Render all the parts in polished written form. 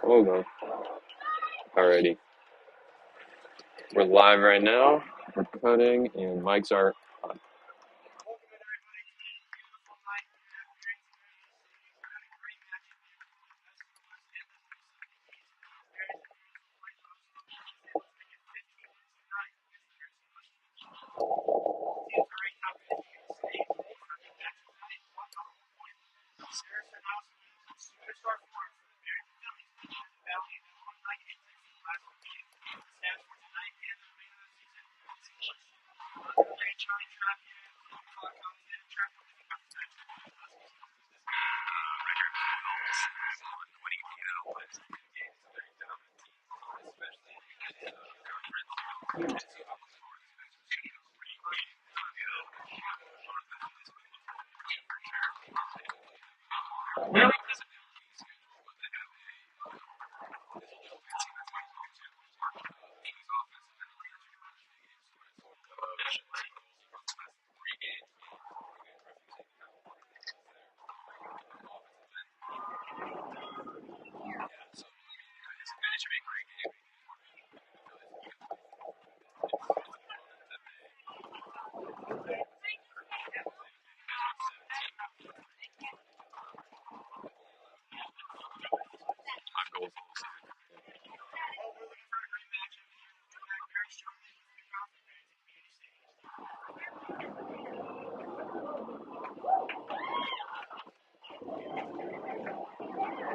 Hold on. Alrighty. We're live right now. We're cutting, and mics are on.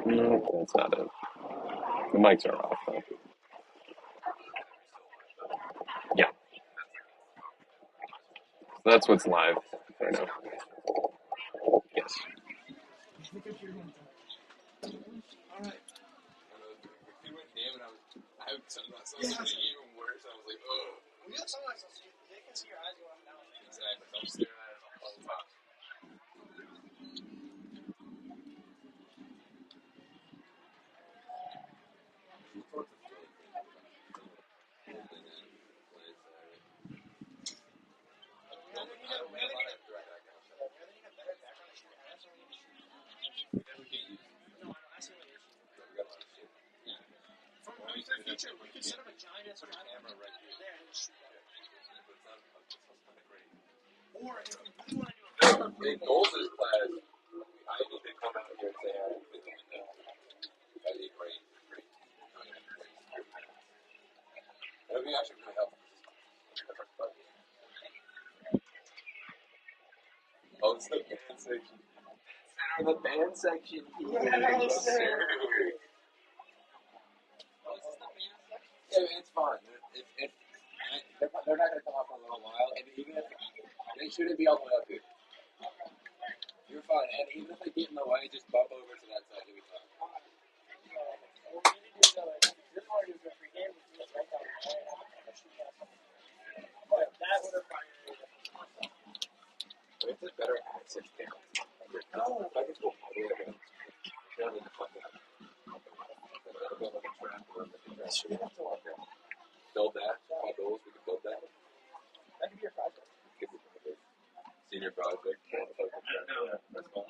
No, that's not it. The mics are off, though. Yeah. That's what's live right now. Yes. Oh, it's the band section. The band section. Yes, sir. Yeah, it's fun. They're not going to come up for a little while, and even if they shouldn't be all the way up here. You're fine, and even if they get in the way, just bump over to that side. You'll be fine. It's a better access down. No, I just go all the way down. Down in the fucking. Build that. All those, we can build that. That could be your project. Senior project. That's fun.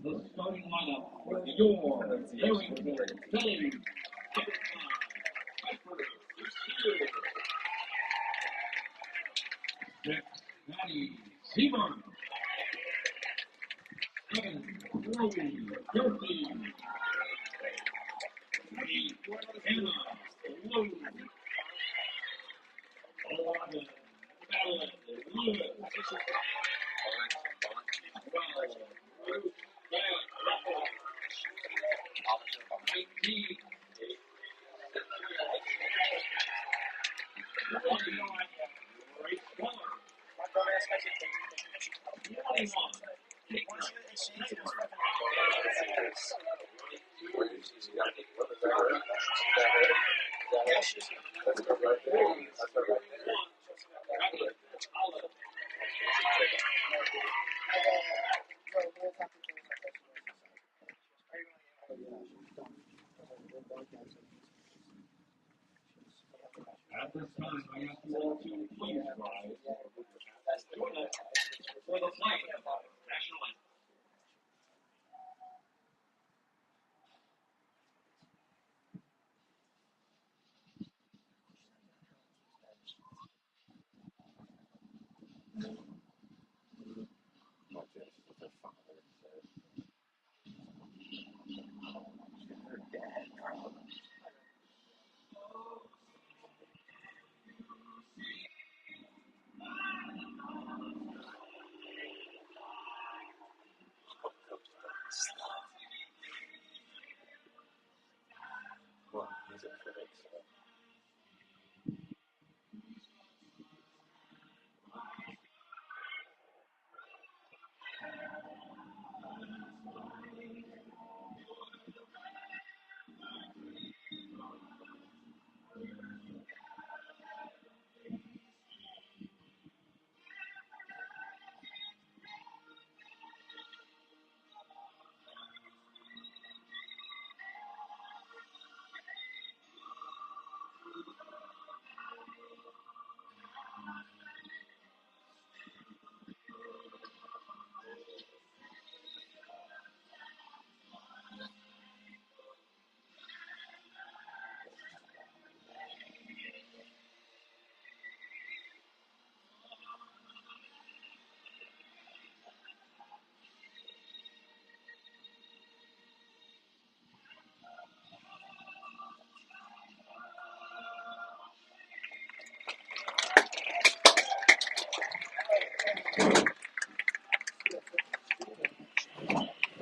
The starting lineup for your Barrington Fillies. At this time, I ask you all to please rise. Join us for the flight national anthem.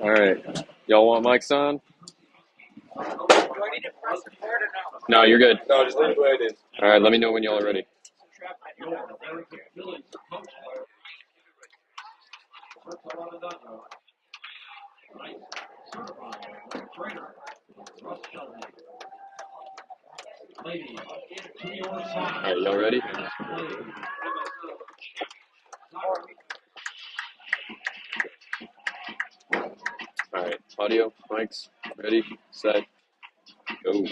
All right. Y'all want mics on? Do I need to press record or no? No, you're good. No, just leave it the way it is. All right, let me know when y'all are ready. Barrington Fillies, coached by certified trainer Russ Shelby. Ladies, to your All side. right, y'all ready? All right, audio, mics, ready, set, go.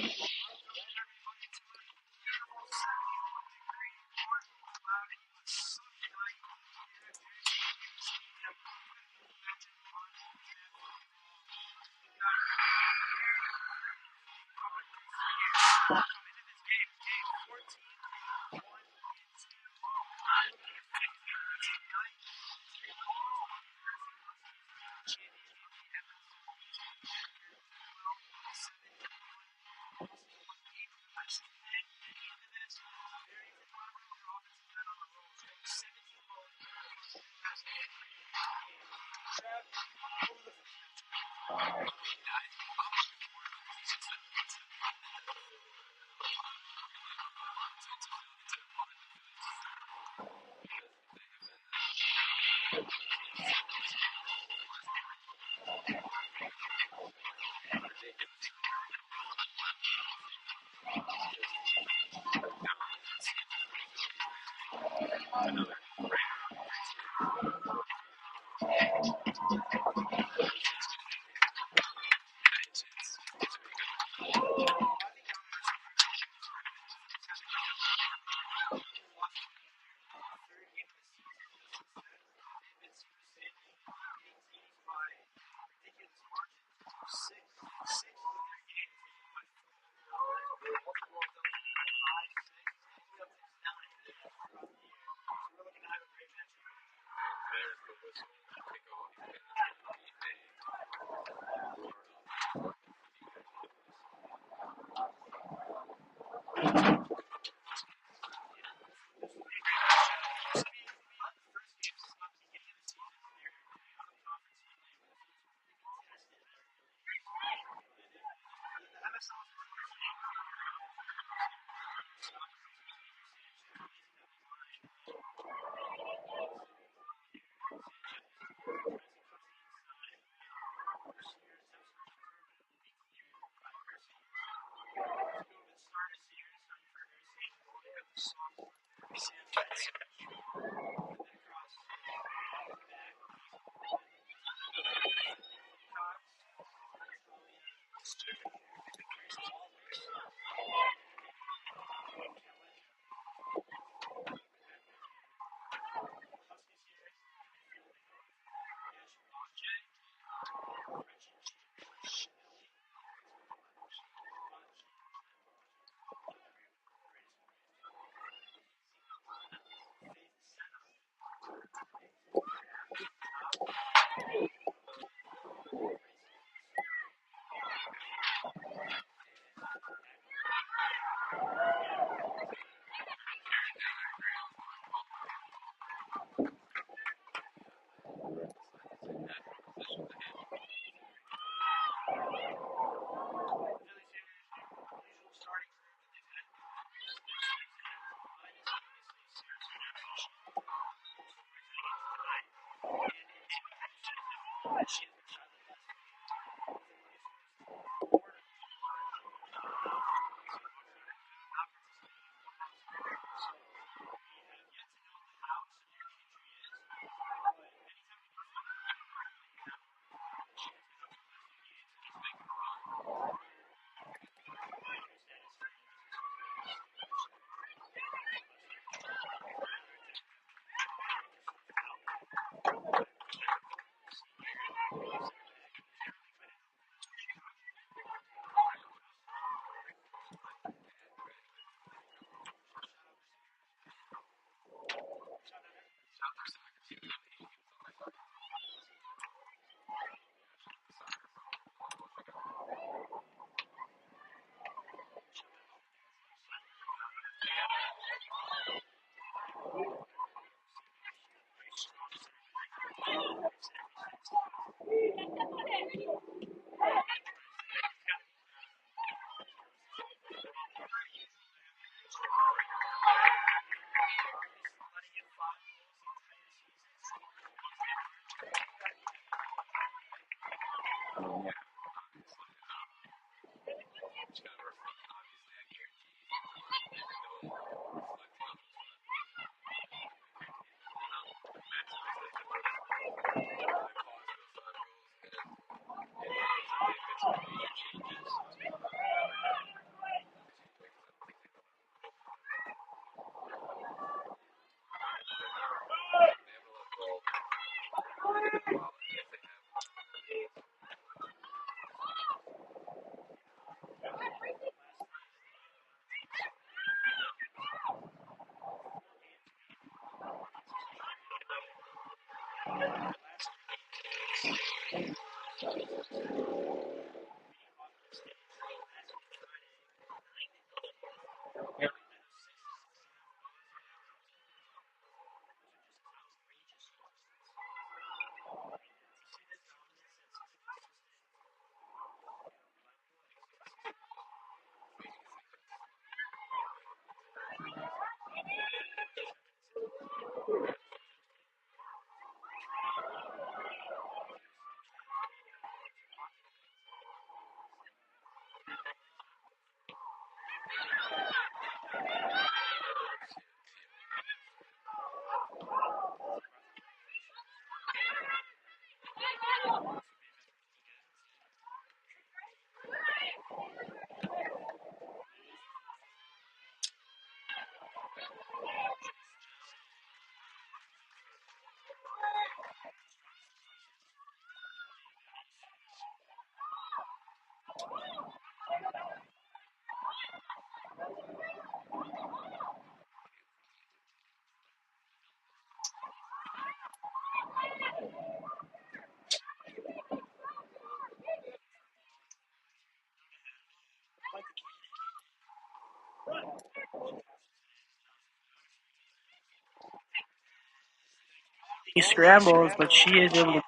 He scrambles, but she is able to.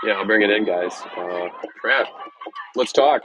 Yeah, I'll bring it in, guys. Crap. Let's talk.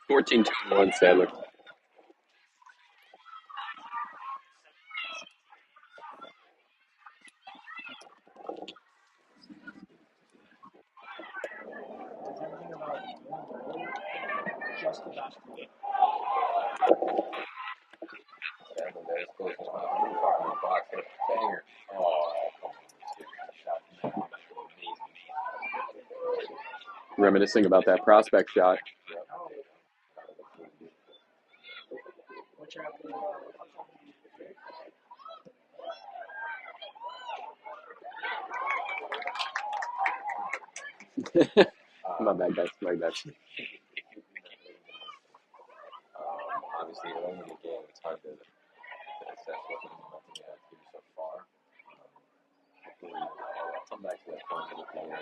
Fourteen 2 and 1, Sadler. Reminiscing about that prospect shot. My bad, guys. My bad. Obviously, early in the game, it's hard to assess what the momentum you have here so far. come back to that point of the game. I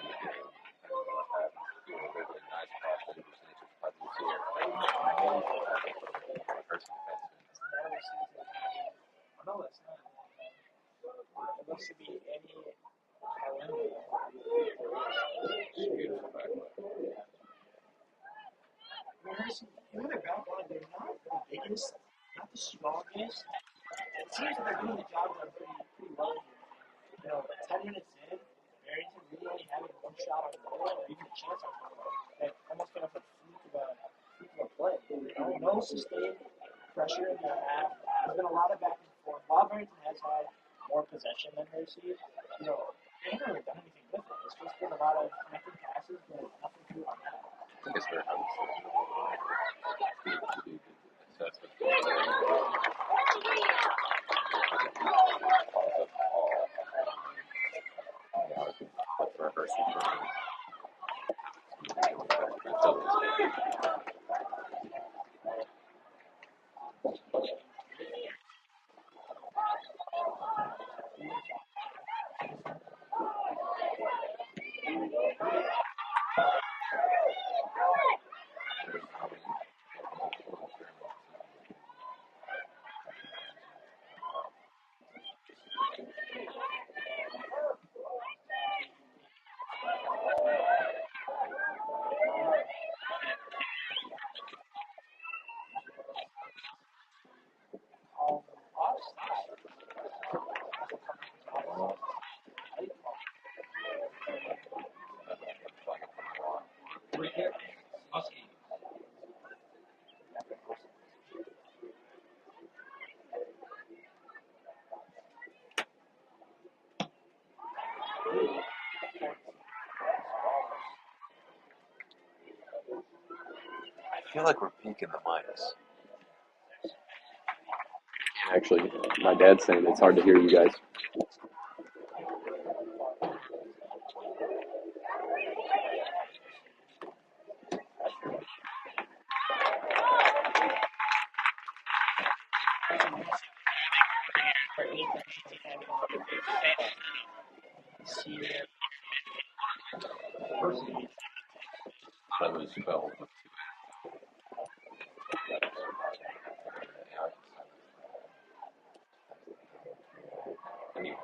don't know what happens. There's a nice cross-country percentage of putt this year. Hersey No, it's not. It looks to be any Hersey, you know their back line, they're not the biggest, not the strongest. It seems like they're doing the job done pretty well here. 10 minutes in, Barrington really only having one shot on goal or even a chance on goal. That almost felt like a fluke of a play. No sustained pressure in their half. There's been a lot of back and forth. While Barrington has had more possession than Hersey, they haven't really done anything with it. It's just been a lot of connected passes, but nothing to it on that. I think it's very hard to say. That's what's going on. For Hersey. I feel like we're peaking the mics. Actually, my dad's saying it's hard to hear you guys. That was spelled. Anyway,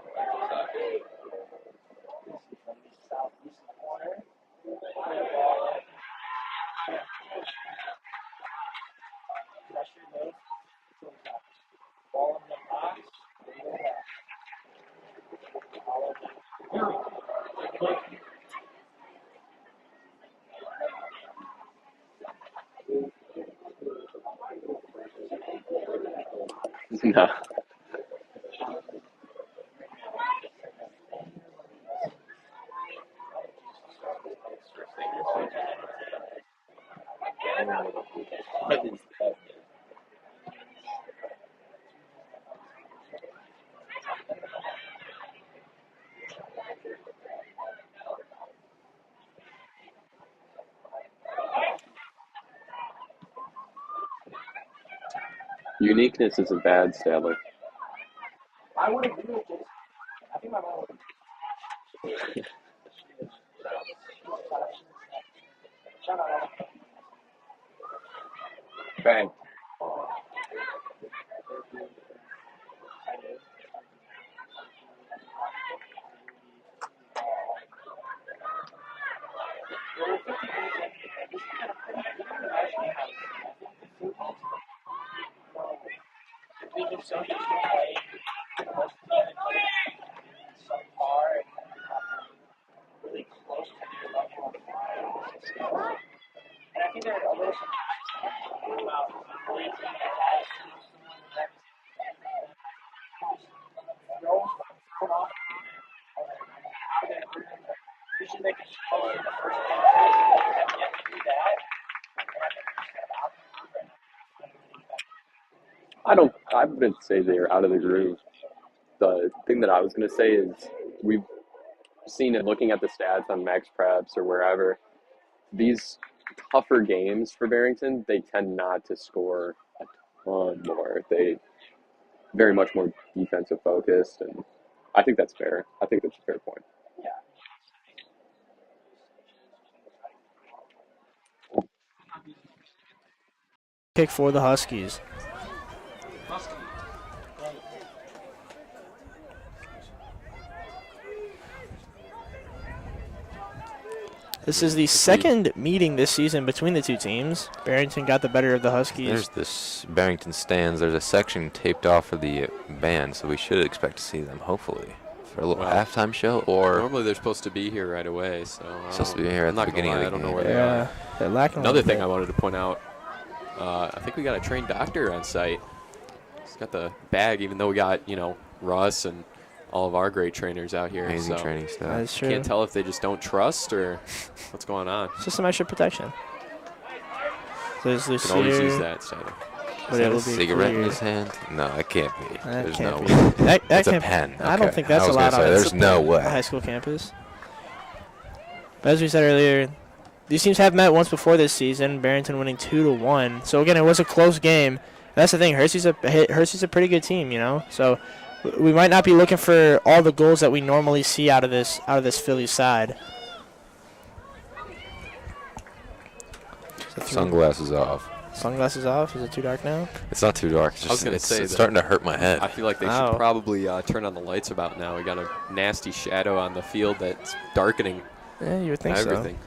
No. what is that? Uniqueness isn't bad, Stadler. I would agree with this. I think my mom would. Bang. We've been so used to playing most of the time so far and really close to their level of skills. And I think they're a little surprised about playing team that has thrown off. We should make a show in the first game. They haven't yet to do that. And I think they're just kind of out I wouldn't say they're out of the groove. The thing that I was going to say is we've seen it looking at the stats on Max Preps or wherever. These tougher games for Barrington, they tend not to score a ton more. They very much more defensive focused, and I think that's fair. I think that's a fair point. Yeah, kick for the Huskies. This is the second meeting this season between the two teams. Barrington got the better of the Huskies. There's this Barrington stands. There's a section taped off for the band, so we should expect to see them, hopefully, for a little halftime show. Or normally they're supposed to be here right away, so supposed to be here at the beginning of the game. I don't know where they are. They're lacking. Another thing I wanted to point out, I think we got a trained doctor on site. He's got the bag, even though we got Russ and all of our great trainers out here. Amazing training staff. That's true. Can't tell if they just don't trust or what's going on. It's just some extra protection. So there's You can always use that, Steiner. Is that a cigarette in his hand? No, it can't be. There's no be. way. It's a pen. I don't think that's allowed on there's no way. a high school campus. But as we said earlier, these teams have met once before this season. Barrington winning 2-1. So again, it was a close game. That's the thing. Hersey's a pretty good team, So we might not be looking for all the goals that we normally see out of this Phillies side. Sunglasses off. Sunglasses off? Is it too dark now? It's not too dark. It's starting to hurt my head. I feel like they should probably turn on the lights about now. We got a nasty shadow on the field that's darkening. Yeah, you would think everything. So.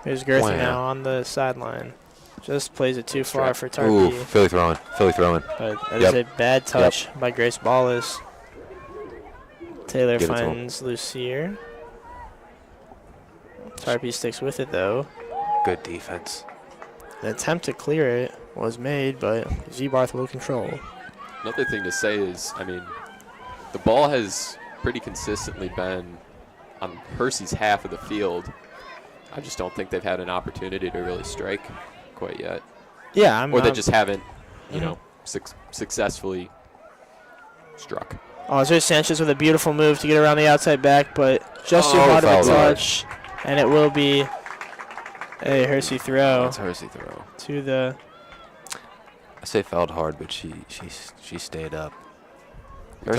Here's Gerthy now on the sideline. Just plays it too far for Tarpey. Ooh, Philly throwing. But that is a bad touch by Grace Ballas. Taylor finds Lucier. Tarpey sticks with it, though. Good defense. An attempt to clear it was made, but Z-Barth will control. Another thing to say is, the ball has pretty consistently been on Hersey's half of the field. I just don't think they've had an opportunity to really strike quite yet. Yeah, or they just haven't, successfully struck. Oh, there's Sanchez with a beautiful move to get around the outside back, but just too hard of a touch, and it will be a Hersey throw. It's a Hersey throw. To the. I say fouled hard, but she stayed up. We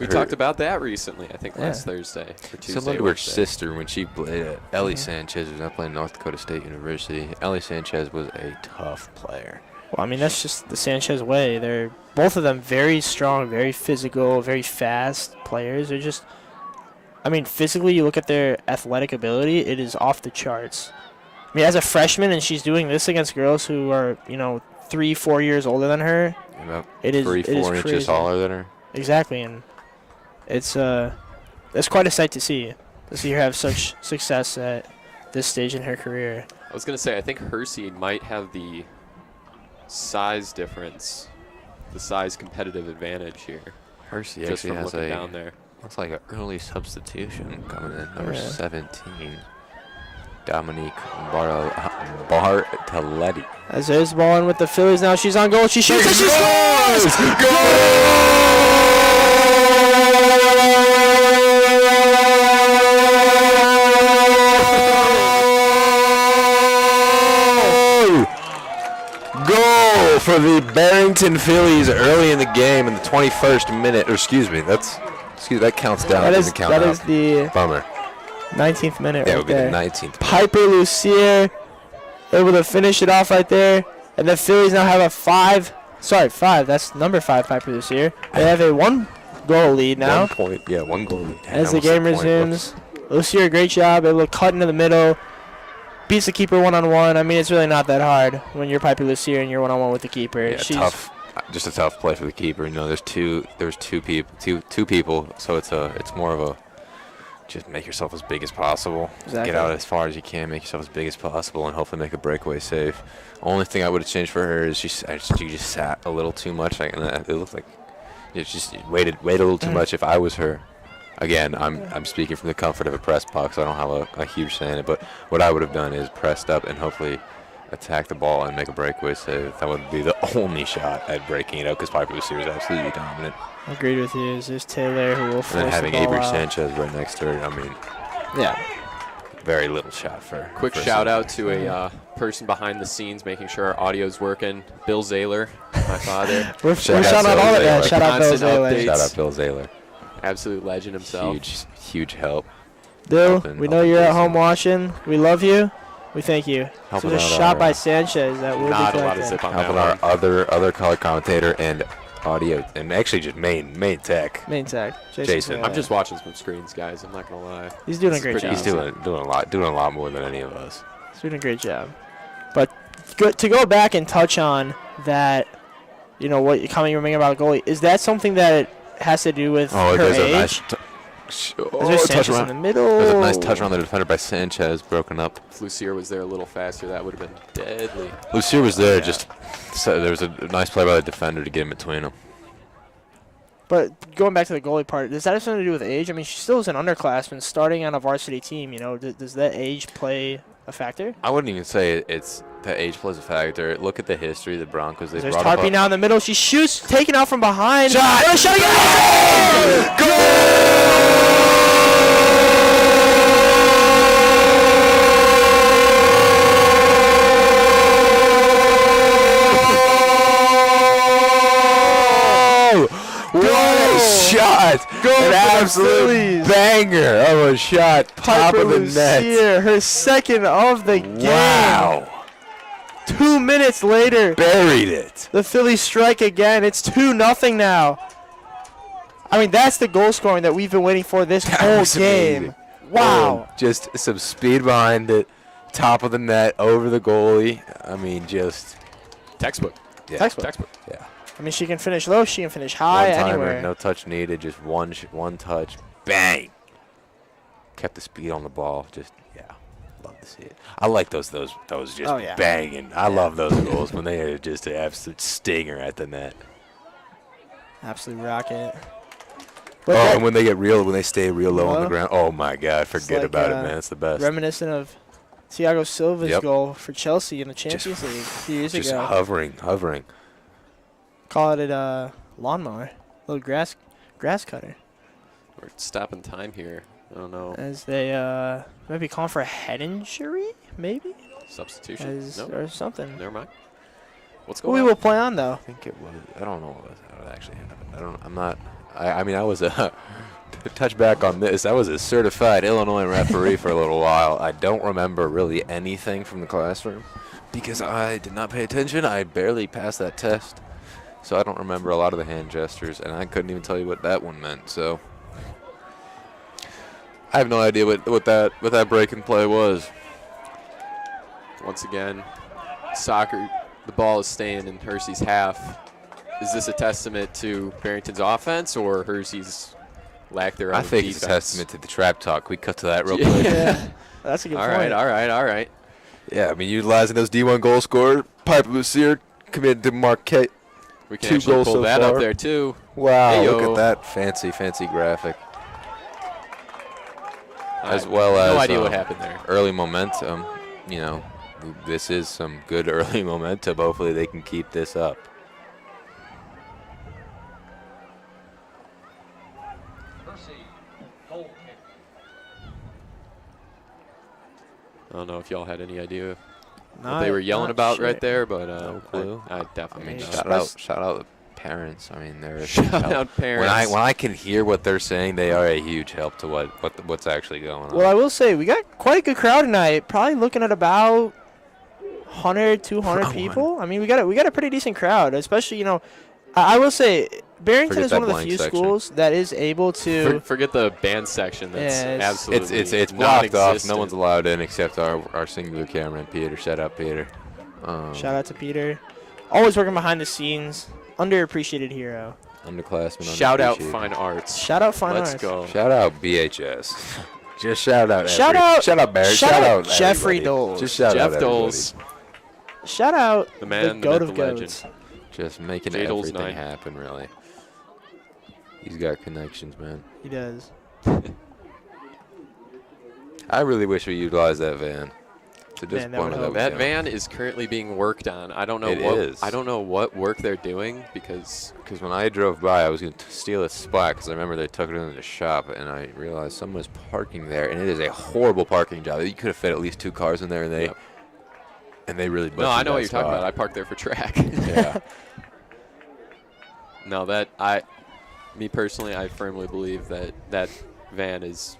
talked about that recently, I think last Thursday or Tuesday. Similar to her sister when she played Ellie Sanchez, who's now playing North Dakota State University. Ellie Sanchez was a tough player. Well, that's just the Sanchez way. They're both of them very strong, very physical, very fast players. They're just, physically, you look at their athletic ability, it is off the charts. As a freshman, and she's doing this against girls who are, 3-4 years older than her. About it is 3-4 inches taller than her. Exactly, and it's quite a sight to see her have such success at this stage in her career. I was going to say, I think Hersey might have the size difference, the size competitive advantage here. Hersey just actually from looking down there. Looks like an early substitution coming in, number 17. Dominique Bartoletti. As there's the ball in with the Phillies now. She's on goal. She shoots and she scores! Goal for the Barrington Fillies early in the game in the 21st minute. That counts down. That is the bummer. 19th minute. Yeah, right it would be there. the 19th. Piper Lucier able to finish it off right there. And the Phillies now have a 5. That's number 5, Piper Lucier. They have a 1-goal lead now. 1 point. Yeah, 1 goal lead. As the game resumes. Lucier, great job. Able to cut into the middle. Beats the keeper one-on-one. It's really not that hard when you're Piper Lucier and you're one-on-one with the keeper. Yeah, tough. Just a tough play for the keeper. There's two people, so it's more of a just make yourself as big as possible. Exactly. Get out as far as you can, make yourself as big as possible, and hopefully make a breakaway save. Only thing I would have changed for her is she just sat a little too much. It looked like she just waited a little too much. If I was her, again, I'm speaking from the comfort of a press box, so I don't have a huge say in it. But what I would have done is pressed up and hopefully attack the ball and make a breakaway save. That would be the only shot at breaking it out because Piper Lucier is absolutely dominant. Agreed with you. There's Taylor who will force and then having the ball Avery out. Sanchez right next to her, yeah. Very little shot for. Quick shout out to a person behind the scenes making sure our audio's working. Bill Zaylor, my father. We're shouting out all of that. Shout out Bill Zaylor. Shout out Bill Zaylor. Absolute legend himself. Huge help. Bill, we know you're at home watching. We love you. We thank you. Helping So there's a out shot our, by Sanchez that will Not be a lot of collected. zip on helping that our one. other color commentator and audio, and actually just main tech. Main tag. Jason. I'm just watching some screens, guys. I'm not gonna lie. He's doing a This is great pretty job. He's doing a lot more than any of us. He's doing a great job. But good to go back and touch on that, you know, what comment you were making about a goalie. Is that something that has to do with her there's age? a nice Is there Sanchez in the middle? There's a nice touch on the defender by Sanchez, broken up. If Lucier was there a little faster, that would have been deadly. Lucier was there, Yeah. so there was a nice play by the defender to get in between them. But going back to the goalie part, does that have something to do with age? I mean, she still is an underclassman starting on a varsity team. You know, does that age play a factor? I wouldn't even say it's the age plays a factor. Look at the history of the Broncos. They There's brought up Tarpey now in the middle. She shoots, taken out from behind. Shot! Oh, shot again! What a shot! An absolute Phillies. banger of a shot, top Piper of the net. Lucier, her second of the game. Wow! 2 minutes later, Buried it. the Phillies strike again. It's 2-0 now. I mean, that's the goal scoring that we've been waiting for this That whole was game. amazing. Wow. Boom. Just some speed behind it, top of the net, over the goalie. I mean, just Textbook. yeah. Textbook. Yeah. I mean, she can finish low, she can finish high, One timer, anywhere. no touch needed, just one touch, bang. Kept the speed on the ball. Just love to see it. I like those just Oh, yeah. banging. I love those goals when they are just an absolute stinger at the net. Absolute rocket. Oh, But and when they get real, when they stay real low on the Well, ground, oh my God, forget like, about it, man. It's the best. reminiscent of Thiago Silva's Yep. goal for Chelsea in the Champions League a few years Just ago. hovering. Call it a lawnmower, little grass cutter. We're stopping time here. I don't know. As they might be calling for a head injury, maybe, Substitution? No. or something. Never mind. What's We going on? will play on though. I think it was. I don't know how it actually happened. I'm not. I mean, I was to touch back on this. I was a certified Illinois referee for a little while. I don't remember really anything from the classroom because I did not pay attention. I barely passed that test, so I don't remember a lot of the hand gestures, and I couldn't even tell you what that one meant. So I have no idea what that break-in play was. Once again, soccer, the ball is staying in Hersey's half. Is this a testament to Barrington's offense or Hersey's lack thereof? I think defense? it's a testament to the trap talk. We cut to that real quick. Yeah, that's a good All point. right. Yeah, I mean, utilizing those D1 goal scorers, Piper Lucier committed to Marquette. We can 2 actually goals pull so that far. up there too. Wow, Hey, look yo. at that fancy graphic. I As have well as no idea what happened there. early momentum. You know, this is some good early momentum. Hopefully they can keep this up. I don't know if y'all had any idea what Not- they were yelling not about sure. right there, but No clue. I definitely I mean, don't. shout out the parents. I mean, they're a huge Shout help. out parents. When I can hear what they're saying, they are a huge help to what's actually going on. Well, I will say we got quite a good crowd tonight. Probably looking at about 100, 200 Oh, people. I mean, we got a pretty decent crowd, especially, you know, I will say Barrington Forget is one that of the blank few section. schools that is able to. Forget the band section. That's Yeah, it's- absolutely it's blocked off. No non-existent. one's allowed in except our singular cameraman, Peter. Shout out, Peter. Shout out to Peter. Always working behind the scenes. Underappreciated hero. Underclassmen. Shout out underappreciated. Fine Arts. Shout out Fine Let's Arts. go. Shout out BHS. Just shout out. Shout out- Shout out Barry. shout out Jeffrey everybody. Doles. Just shout Jeff out Doles. Shout out The man, the goat myth, of the legend. goats. everybody. Just making J. Doles everything 9. happen, really. He's got connections, man. He does. I really wish we utilized that van. To just Man, that one would of help. those, That you know. van is currently being worked on. I don't know It what is. I don't know what work they're doing because Because when I drove by, I was going to steal a spot because I remember they took it into the shop, and I realized someone was parking there, and it is a horrible parking job. You could have fit at least 2 cars in there, and they Yep. really. no, I busted know what that you're talking spot. about. I parked there for track. Yeah. No, me personally, I firmly believe that van is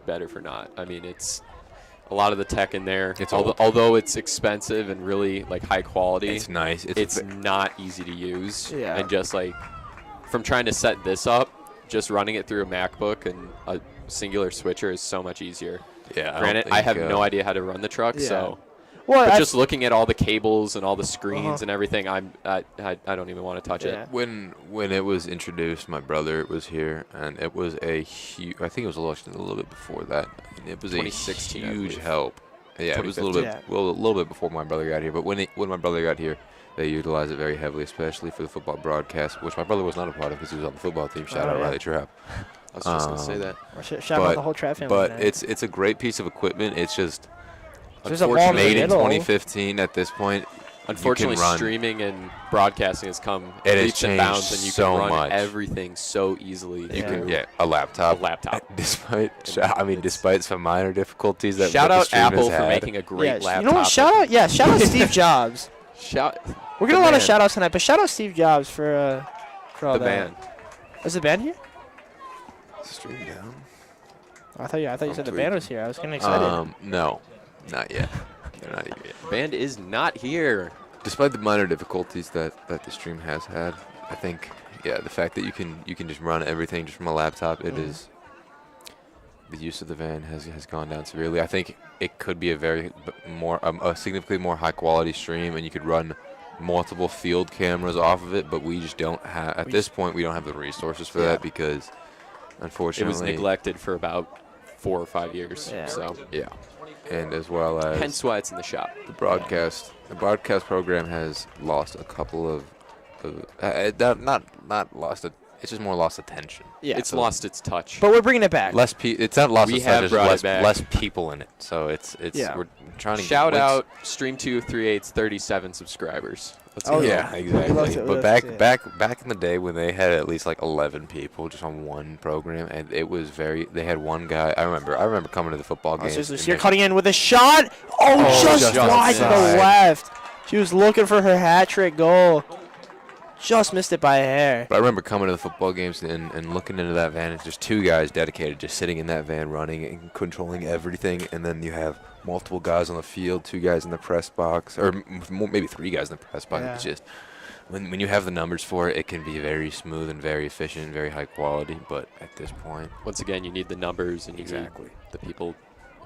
better for naught. I mean, it's a lot of the tech in there. It's although it's expensive and really like high quality. It's nice. It's not easy to use. Yeah. And just like from trying to set this up, just running it through a MacBook and a singular switcher is so much easier. Yeah. Granted, I have no idea how to run the truck, Yeah. so. Well, But just looking at all the cables and all the screens Uh-huh. and everything, I don't even want to touch Yeah. it. When it was introduced, my brother was here, and it was a huge. I think it was a little bit before that. And it was a 2016, I huge believe. help. Yeah, it was a little bit, 2015. well, a little bit before my brother got here. But when my brother got here, they utilized it very heavily, especially for the football broadcast, which my brother was not a part of because he was on the football team. Shout out yeah. Riley Trapp. I was just going to say that. Shout out the whole Trap family. But man. it's a great piece of equipment. It's just There's a wall in the made in middle. 2015 at this point. Unfortunately, run. streaming and broadcasting has come It has leaps and changed bounds, and you so can run much. everything so easily. You Yeah. can get a laptop. Despite some minor difficulties that Shout the out stream Apple has for had. making a great Yeah, laptop. you know what? Shout out Steve Jobs. Shout We're getting a the lot of man. shout outs tonight, but shout out Steve Jobs for all the that. band. Is the band here? Stream down. I thought you I'm said the tweaking. band was here. I was getting excited. No, not yet. They're not here yet. Band is not here. Despite the minor difficulties that the stream has had, I think, yeah, the fact that you can just run everything just from a laptop, it is. The use of the van has gone down severely. I think it could be a significantly more high quality stream, and you could run multiple field cameras off of it. But we just don't have at this point. We don't have the resources for that because, It unfortunately, was neglected for about 4 or 5 years. Yeah. So yeah, and as well as hence why it's in the shop. the broadcast program has lost a couple of not lost it. It's just more lost attention. Yeah. It's lost its touch. But we're bringing it back. It's not lost We its have touch. brought It's it back. less people in it. So it's Yeah. we're trying to Shout get out Stream238's 37 subscribers. Let's Oh, go. Yeah, We love exactly. to- But yeah. back in the day when they had at least like 11 people just on one program, and it was they had one guy. I remember coming to the football games. and You're they- cutting in with a shot. Oh, just just wide to the outside. left. She was looking for her hat trick goal. Just missed it by a hair. But I remember coming to the football games and looking into that van. It's just two guys dedicated, just sitting in that van, running and controlling everything. And then you have multiple guys on the field, 2 guys in the press box, or maybe 3 guys in the press box. Yeah. It's just when you have the numbers for it, it can be very smooth and very efficient, and very high quality. But at this point, Once again, you need the numbers and you Exactly. need the people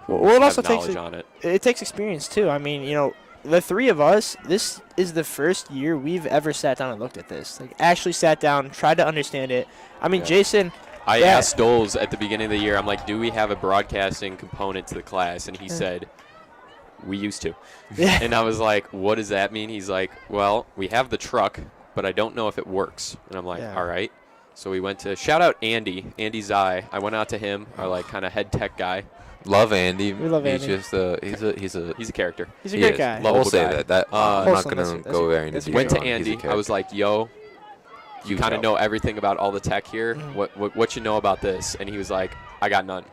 Well, who it have also takes knowledge on it. it takes experience too. I mean, the 3 of us, this is the first year we've ever sat down and looked at this. Like, actually sat down, tried to understand it. I mean, Yeah. Jason. I Yeah. asked Doles at the beginning of the year, I'm like, do we have a broadcasting component to the class? And he said, we used to. Yeah. And I was like, what does that mean? He's like, well, we have the truck, but I don't know if it works. And I'm like, Yeah. all right. So we went to, shout out Andy Zai. I went out to him, our like kind of head tech guy. love Andy. We love he's Andy. just He's a character. He's a he great is. guy. We'll Lovable say guy. that. I'm not Wholesome, gonna that's go a- very into that's a detail. Went to on it. He's a Andy. I was like, yo, you Huge kind of help. know everything about all the tech here. Mhm. What you know about this? And he was like, I got none.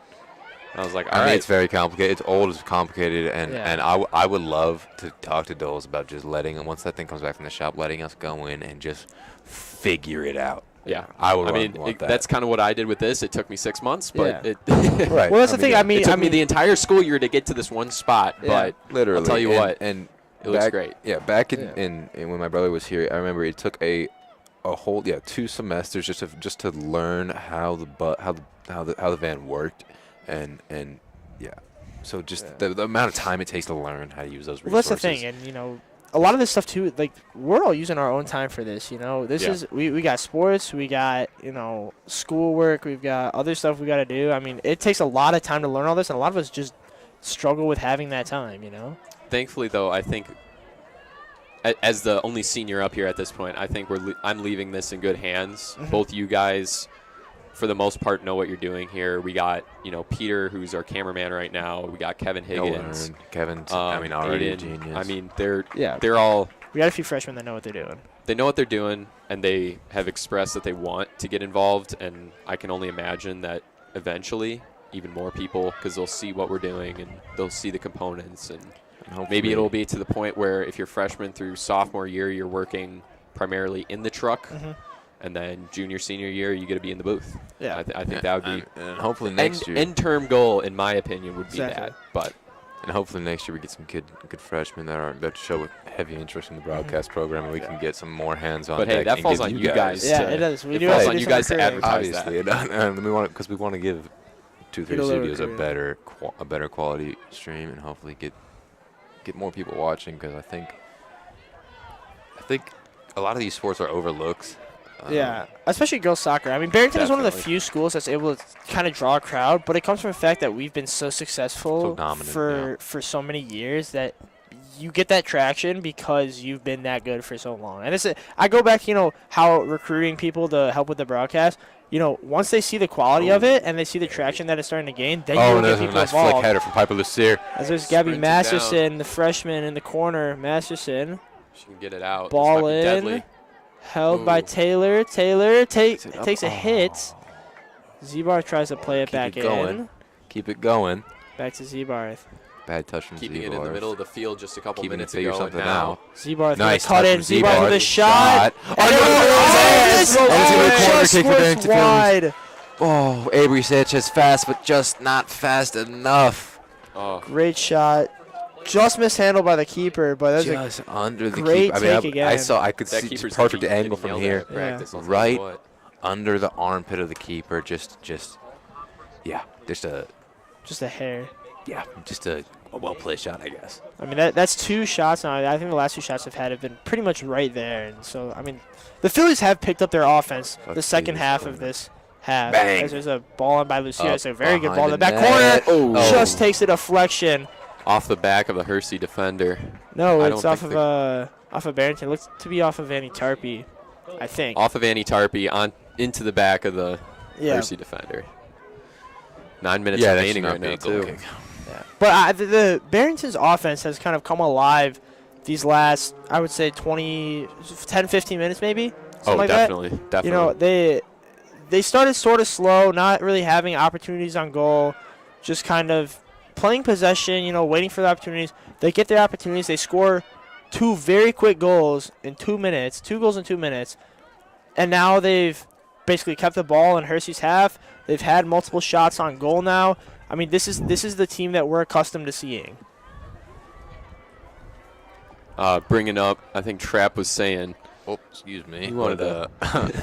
And I was like, all I right. mean, it's very complicated. It's old, it's complicated, and Yeah. I would love to talk to Doles about just once that thing comes back from the shop, letting us go in and just figure it out. Yeah. I would. I mean, want that. that's kind of what I did with this. It took me 6 months, but Yeah. it, right. Well, that's the thing. yeah, I mean, it took me the entire school year to get to this one spot. Yeah. But literally. I'll tell you and, what, and it looks back- great. Yeah, back in, Yeah. in when my brother was here, I remember it took a whole 2 semesters just to learn how the van worked, and yeah. So just the amount of time it takes to learn how to use those Well, resources. that's the thing, and a lot of this stuff too. Like, we're all using our own time for this. This Yeah. is we got sports, we got schoolwork, we've got other stuff we got to do. I mean, it takes a lot of time to learn all this, and a lot of us just struggle with having that time. Thankfully, though, I think as the only senior up here at this point, I think I'm leaving this in good hands. Mhm. Both you guys, for the most part, know what you're doing here. We got Peter, who's our cameraman right now. We got Kevin Higgins. Kevin's, already a Aiden. genius. I mean, they're Yeah. all. We got a few freshmen that know what they're doing. They know what they're doing, and they have expressed that they want to get involved. And I can only imagine that eventually, even more people, because they'll see what we're doing and they'll see the components, and hopefully- maybe it'll be to the point where if you're freshman through sophomore year, you're working primarily in the truck, and then junior, senior year, you get to be in the booth. Yeah. I think that would be and hopefully next year. end term goal, in my opinion, would be Exactly. that. But And hopefully next year we get some good freshmen that show heavy interest in the broadcast program, and we can get some more hands-on. But hey, that falls on you guys. Yeah, it does. It falls on you guys to advertise obviously, and we want because we want to give 2-3 Studios a better quality stream, and hopefully get more people watching, because I think a lot of these sports are overlooked. Yeah, especially girls soccer. I mean, Barrington is one of the few schools that's able to kind of draw a crowd, but it comes from the fact that we've been so successful for so many years that you get that traction because you've been that good for so long. And I go back, how recruiting people to help with the broadcast. Once they see the quality of it and they see the traction that it's starting to gain, then you get people nice involved. Flick header from Piper Lucier. As there's Gabby Masterson, the freshman in the corner. Masterson. She can get it out. Ball in. Deadly. Held by Taylor. Taylor takes a hit. Zebarth tries to play it back in. Keep it going. Back to Zebarth. Bad touch from Keeping Zebarth. it in the middle of the field just a couple minutes figure ago. Something now. out. Zebarth nice cut in. Zebarth with a shot. Just wide. Oh, Avery Sanchez fast, but just not fast enough. Oh. Great shot. Just mishandled by the keeper, but that's just under the great keeper. take again. I could see just perfect angle from here. Right under the armpit of the keeper. Just a hair. Yeah, just a well-placed shot, I guess. I mean, that's 2 shots now. I think the last 2 shots they've had have been pretty much right there. And so, I mean, the Phillies have picked up their offense the second half of this half. Bang. As there's a ball in by Lucia. It's a very good ball in the back corner. Just takes a deflection. Off the back of the Hersey defender. No, it's off of Barrington. It looks to be off of Annie Tarpey, I think. Off of Annie Tarpey into the back of the Hersey defender. 9 minutes remaining right now, too. Yeah. But the Barrington's offense has kind of come alive these last, I would say, 10, 15 minutes maybe. Definitely. They started sort of slow, not really having opportunities on goal, just kind of playing possession, waiting for the opportunities. They get their opportunities. They score 2 very quick goals in 2 minutes, 2 goals in 2 minutes. And now they've basically kept the ball in Hersey's half. They've had multiple shots on goal now. I mean, this is the team that we're accustomed to seeing. Bringing up, I think Trapp was saying. Oh, excuse me. He wanted to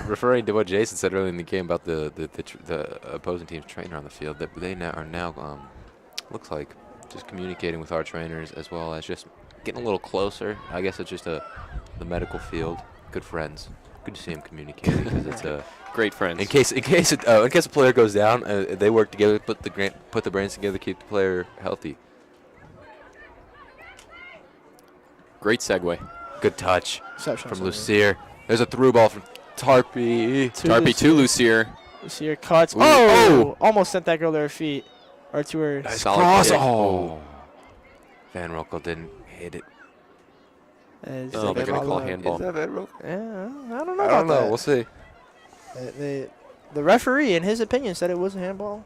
referring to what Jason said earlier in the game about the opposing team's trainer on the field. That they are now looks like just communicating with our trainers as well as just getting a little closer. I guess it's just the medical field. Good friends. Good to see them communicating because it's a great friends. In case a player goes down, they work together, put the brains together, keep the player healthy. Great segue. Good touch from Lucier. There's a through ball from Tarpey. Tarpey to Lucier. Lucier cuts. Oh! Almost sent that girl to her feet. Or to her. Nice cross. Oh. Van Roekel didn't hit it. They're going to call handball. Is that Van Roekel? Yeah, I don't know. I don't know. We'll see. The referee, in his opinion, said it was a handball.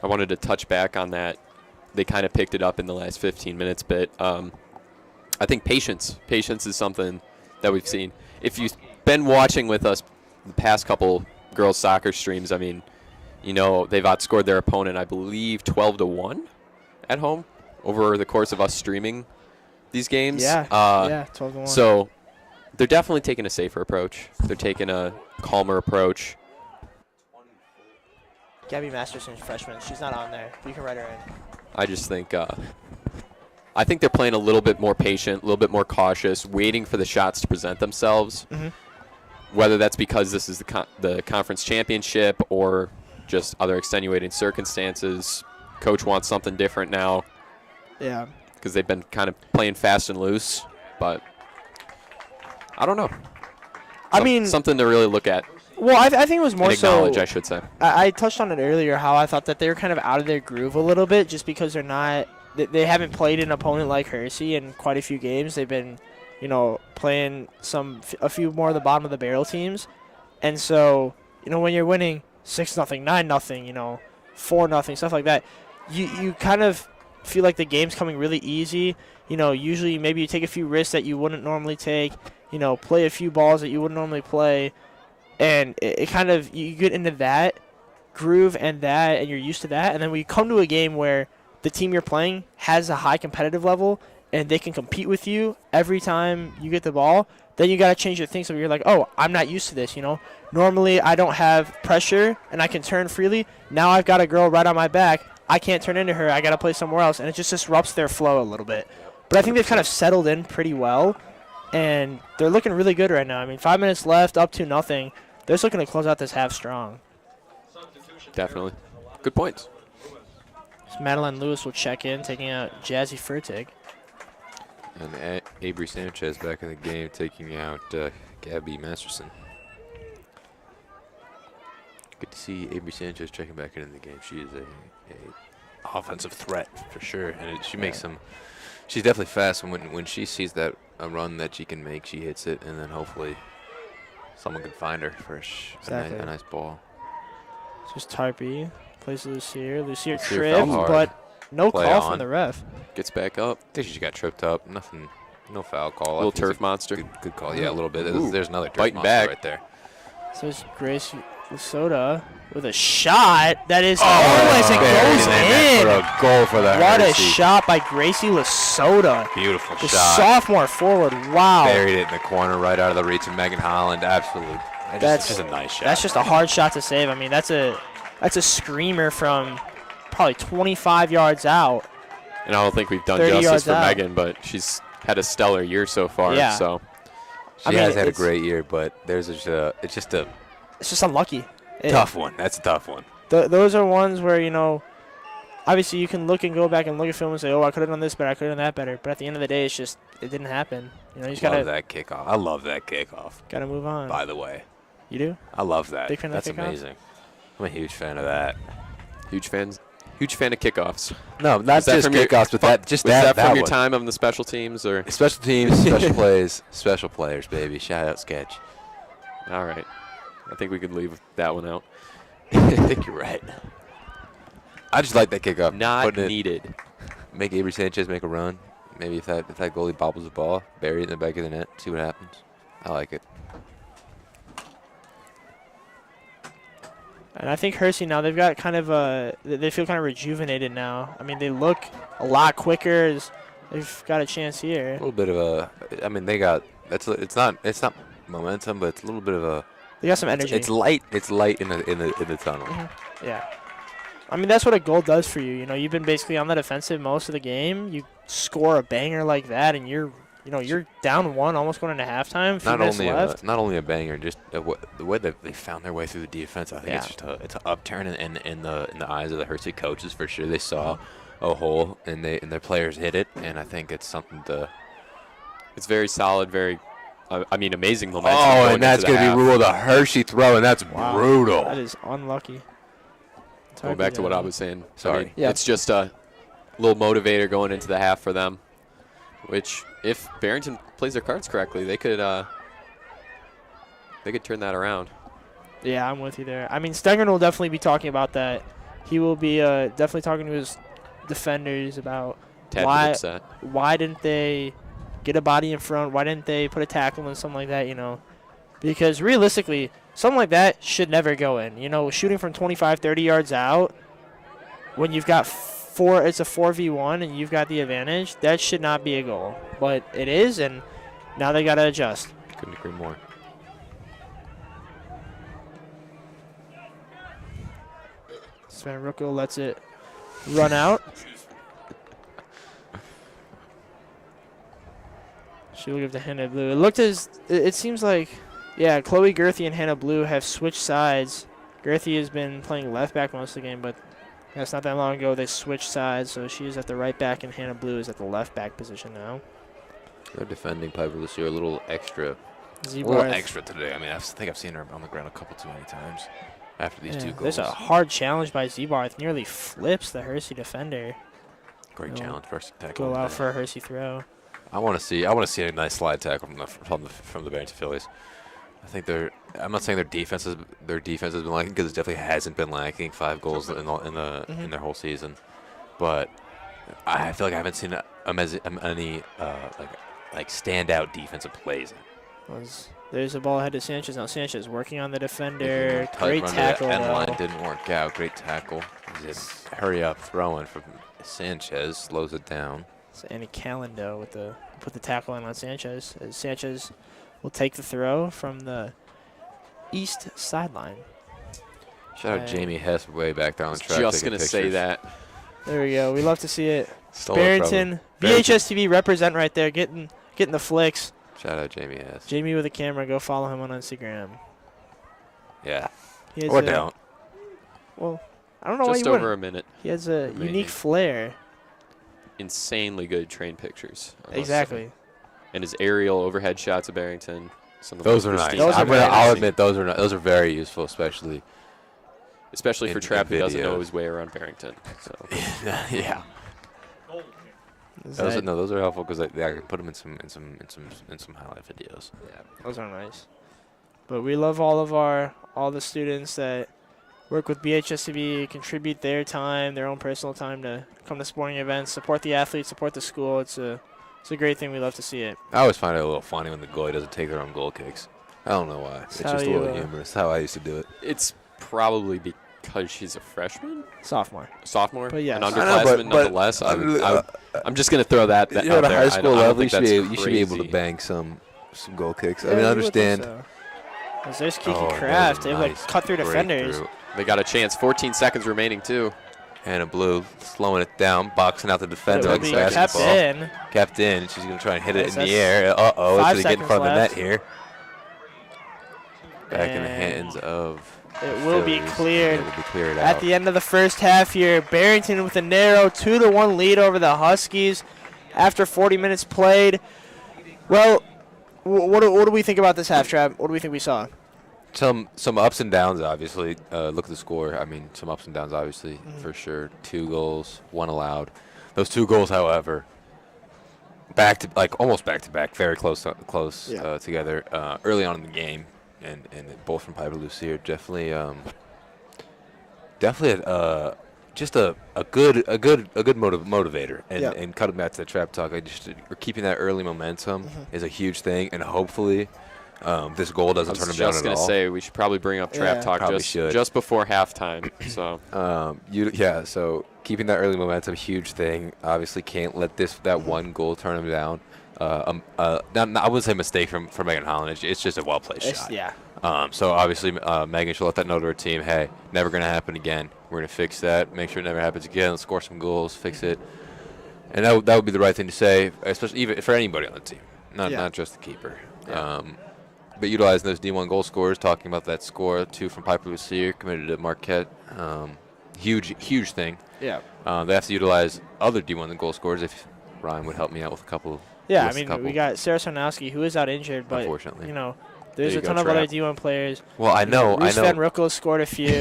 I wanted to touch back on that. They kind of picked it up in the last 15 minutes, but I think patience is something that we've seen. If you've been watching with us the past couple girls soccer streams, I mean, they've outscored their opponent, I believe, 12-1 at home over the course of us streaming these games. Yeah, 12-1. So they're definitely taking a safer approach. They're taking a calmer approach. Gabby Masterson's freshman. She's not on there. You can write her in. I just think I think they're playing a little bit more patient, a little bit more cautious, waiting for the shots to present themselves. Mm-hmm. Whether that's because this is the conference championship or just other extenuating circumstances. Coach wants something different now. Yeah. Because they've been kind of playing fast and loose, but I don't know. I mean, something to really look at. Well, I think it was more acknowledge, I should say. I touched on it earlier how I thought that they were kind of out of their groove a little bit just because they haven't played an opponent like Hersey in quite a few games. They've been, playing a few more of the bottom of the barrel teams. And so, when you're winning 6-0, 9-0, 4-0, stuff like that, you kind of feel like the game's coming really easy. Usually maybe you take a few risks that you wouldn't normally take, play a few balls that you wouldn't normally play. And it kind of, you get into that groove and you're used to that. And then we come to a game where the team you're playing has a high competitive level and they can compete with you every time you get the ball, then you got to change your thing. So you're like, oh, I'm not used to this, you know. Normally I don't have pressure and I can turn freely. Now I've got a girl right on my back. I can't turn into her. I got to play somewhere else. And it just disrupts their flow a little bit. But I think they've kind of settled in pretty well. And they're looking really good right now. I mean, 5 minutes left, up to nothing. They're just looking to close out this half strong. Definitely. Good points. So Madeline Lewis will check in, taking out Jazzy Furtig. And Avery Sanchez back in the game, taking out Gabby Masterson. Good to see Avery Sanchez checking back in the game. She is a offensive threat for sure, and she makes some. She's definitely fast, and when she sees that a run that she can make, she hits it, and then hopefully someone can find her for a nice ball. Just Tarpey plays Lucier. Lucier Lucier tripped, fell hard. but no Play call on. from the ref. Gets back up. I think she just got tripped up. Nothing, no foul call. Little I think it's turf monster. Good call. Yeah, a little bit. Ooh. There's another turf Biting monster back. right there. So it's Grace Lasoda with a shot that is as it goes in. For a goal for the What a Hersey. shot by Gracie Lasoda. Beautiful The shot. sophomore forward. Wow. Buried it in the corner right out of the reach of Megan Holland. Absolutely. That's just a nice shot. That's just a hard shot to save. I mean, that's a screamer from probably 25 yards out. And I don't think we've done 30 justice yards for out. Megan, but she's had a stellar year so far. Yeah. So She has had a great year, but it's just a It's just unlucky. tough one. That's a tough one. Those are ones where, you know, obviously you can look and go back and look at film and say, oh, I could have done this better, I could have done that better. But at the end of the day, it's just, it didn't happen. You know, you just Love gotta that kickoff. I love that kickoff, gotta move on. by the way. You do? I love that. Big fan of That's the kickoff? amazing. I'm a huge fan of that. huge fan of kickoffs. No, not Was that just from your- kickoffs, but that just Was that from your one. time on the special teams or? Special teams, special plays, special players, baby. Shout out Sketch. All right. I think we could leave that one out. I think you're right. I just like that kickoff. Not Putting it- needed. Make Avery Sanchez make a run. Maybe if that goalie bobbles the ball, bury it in the back of the net, see what happens. I like it. And I think Hersey now, they've got kind of they feel kind of rejuvenated now. I mean, they look a lot quicker. They've got a chance A here. little bit of a. I mean, they got. It's not momentum, but it's a little bit of a. They got some energy. It's light. It's light in the tunnel. Yeah. I mean, that's what a goal does for you. You know, you've been basically on the defensive most of the game. You score a banger like that, and you're down one, almost going into halftime. Few minutes left. Not only a banger, just the way that they found their way through the defense. I think it's an upturn in the eyes of the Hersey coaches for sure. They saw a hole and their players hit it, and I think it's something to. It's very solid, very. I mean, amazing momentum. Oh, going and that's into the going to half. be ruled a Hersey throw, and that's Wow. brutal. That is unlucky. Going back to what I was saying. Sorry. I mean, Yeah. It's just a little motivator going into the half for them, which if Barrington plays their cards correctly, they could turn that around. Yeah, I'm with you there. I mean, Stegren will definitely be talking about that. He will be definitely talking to his defenders about Tad why bit upset. why didn't they get a body in front? Why didn't they put a tackle and something like that, you know? Because realistically, something like that should never go in. You know, shooting from 25, 30 yards out when you've got it's a 4v1 and you've got the advantage, that should not be a goal. But it is, and now they got to adjust. Couldn't agree more. Sven Ruckel lets it run out. She'll give to Hannah Blue. It seems like, yeah, Chloe Gerthy and Hannah Blue have switched sides. Gerthy has been playing left back most of the game, but that's not that long ago they switched sides, so she is at the right back and Hannah Blue is at the left back position now. They're defending Piper Lucier a little extra. Z A little Barth. extra today. I mean, I think I've seen her on the ground a couple too many times after these Yeah, two goals. there's a hard challenge by Z Barth. Nearly flips the Hersey defender. Great No. challenge, first tackle. Go of the out day. for a Hersey throw. I want to see a nice slide tackle from the Barrington Fillies. I think I'm not saying their defense has been lacking, because it definitely hasn't been lacking. 5 goals in their whole season, but I feel like I haven't seen any like standout defensive plays. There's the ball ahead to Sanchez. Now Sanchez working on the defender. Tight Great run to tackle, the end line though. didn't work out. Great tackle. Just hurry up throwing from Sanchez. Slows it down. So Andy Callendo with put the tackle in on Sanchez. As Sanchez will take the throw from the east sideline. Shout out Jamie Hess way back there on the track. Just going to say that. There we go. We love to see it. Stole it from him. Barrington, VHS TV represent right there, getting the flicks. Shout out Jamie Hess. Jamie with a camera. Go follow him on Instagram. Yeah. He has Or don't. Well, I don't know why Just you over wouldn't. a minute. He has a remaining. unique flair. Insanely good train pictures. I must Exactly. say. And his aerial overhead shots of Barrington. Some of Those them are nice. Those are very I'll nice. admit those are very useful, especially. Especially for in Trapp, who doesn't know videos. his way around Barrington. So. Yeah. Those are helpful because I can put them in some highlight videos. Yeah, those are nice. But we love all the students that work with BHSCB, contribute their time, their own personal time to come to sporting events, support the athletes, support the school. It's a great thing. We love to see it. I always find it a little funny when the goalie doesn't take their own goal kicks. I don't know why. It's just a little humorous. It's how I used to do it. It's probably because she's a freshman? Sophomore. Sophomore? But yes. An I know, underclassman but nonetheless. I'm just going to throw that out At a there. high school I don't level, think that's you should be able to crazy. bang some goal kicks. Yeah, I mean, I we would think understand. so. 'Cause there's Kiki Oh, Kraft. that They was a like nice cut through defenders. breakthrough. They got a chance. 14 seconds remaining, too. Hannah Blue slowing it down, boxing out the It defender will like be a kept basketball. in. Kept in. She's going to try and hit it Yes, in the that's air. Uh-oh. 5 It's going to get in seconds front of the net left. here. Back in the And hands of it will be Phillies. cleared. It will be cleared At out. the end of the first half here, Barrington with a narrow 2-1 lead over the Huskies after 40 minutes played. Well, what do we think about this half, Trav? What do we think we saw? Some ups and downs, obviously. Look at the score. I mean, some ups and downs, obviously, for sure. 2 goals, 1 allowed. Those 2 goals, however, almost back to back, very close together early on in the game, and both from Piper Lucier. Definitely just a good motivator, and cutting back to the trap talk. Keeping that early momentum is a huge thing, and hopefully. This goal doesn't turn them down at all. I was just going to say, we should probably bring up trap talk just before halftime. So so keeping that early momentum, huge thing. Obviously can't let that one goal turn them down. I wouldn't say mistake from Megan Holland. It's just a well-played shot. Yeah. So obviously Megan should let that know to her team, hey, never going to happen again. We're going to fix that, make sure it never happens again, let's score some goals, fix it. And that would be the right thing to say, especially even for anybody on the team, not just the keeper. Yeah. But utilizing those D1 goal scorers, talking about that score, 2 from Piper Lucier, committed to Marquette. Huge thing. Yeah. They have to utilize other D1 goal scorers. If Ryan would help me out with a couple. Yeah, I mean, we got Sarah Sarnowski, who is out injured, but, unfortunately, there's a ton of other D1 players. Well, I know. Reese Van Ruckel scored a few.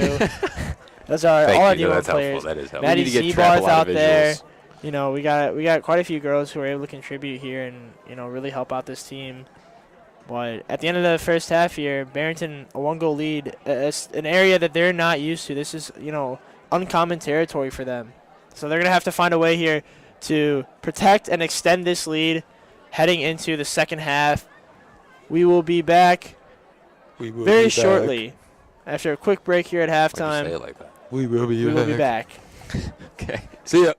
Those are Thank all our you. D1 That's players. helpful. That is helpful. Maddie We need to get Trapp a Seabarth lot out of there. visuals. We got quite a few girls who are able to contribute here and really help out this team. But at the end of the first half here, Barrington a 1-goal lead, an area that they're not used to. This is uncommon territory for them, so they're gonna have to find a way here to protect and extend this lead heading into the second half. We will be back very shortly after a quick break here at halftime. Say it like that. We will be back. Okay. See ya.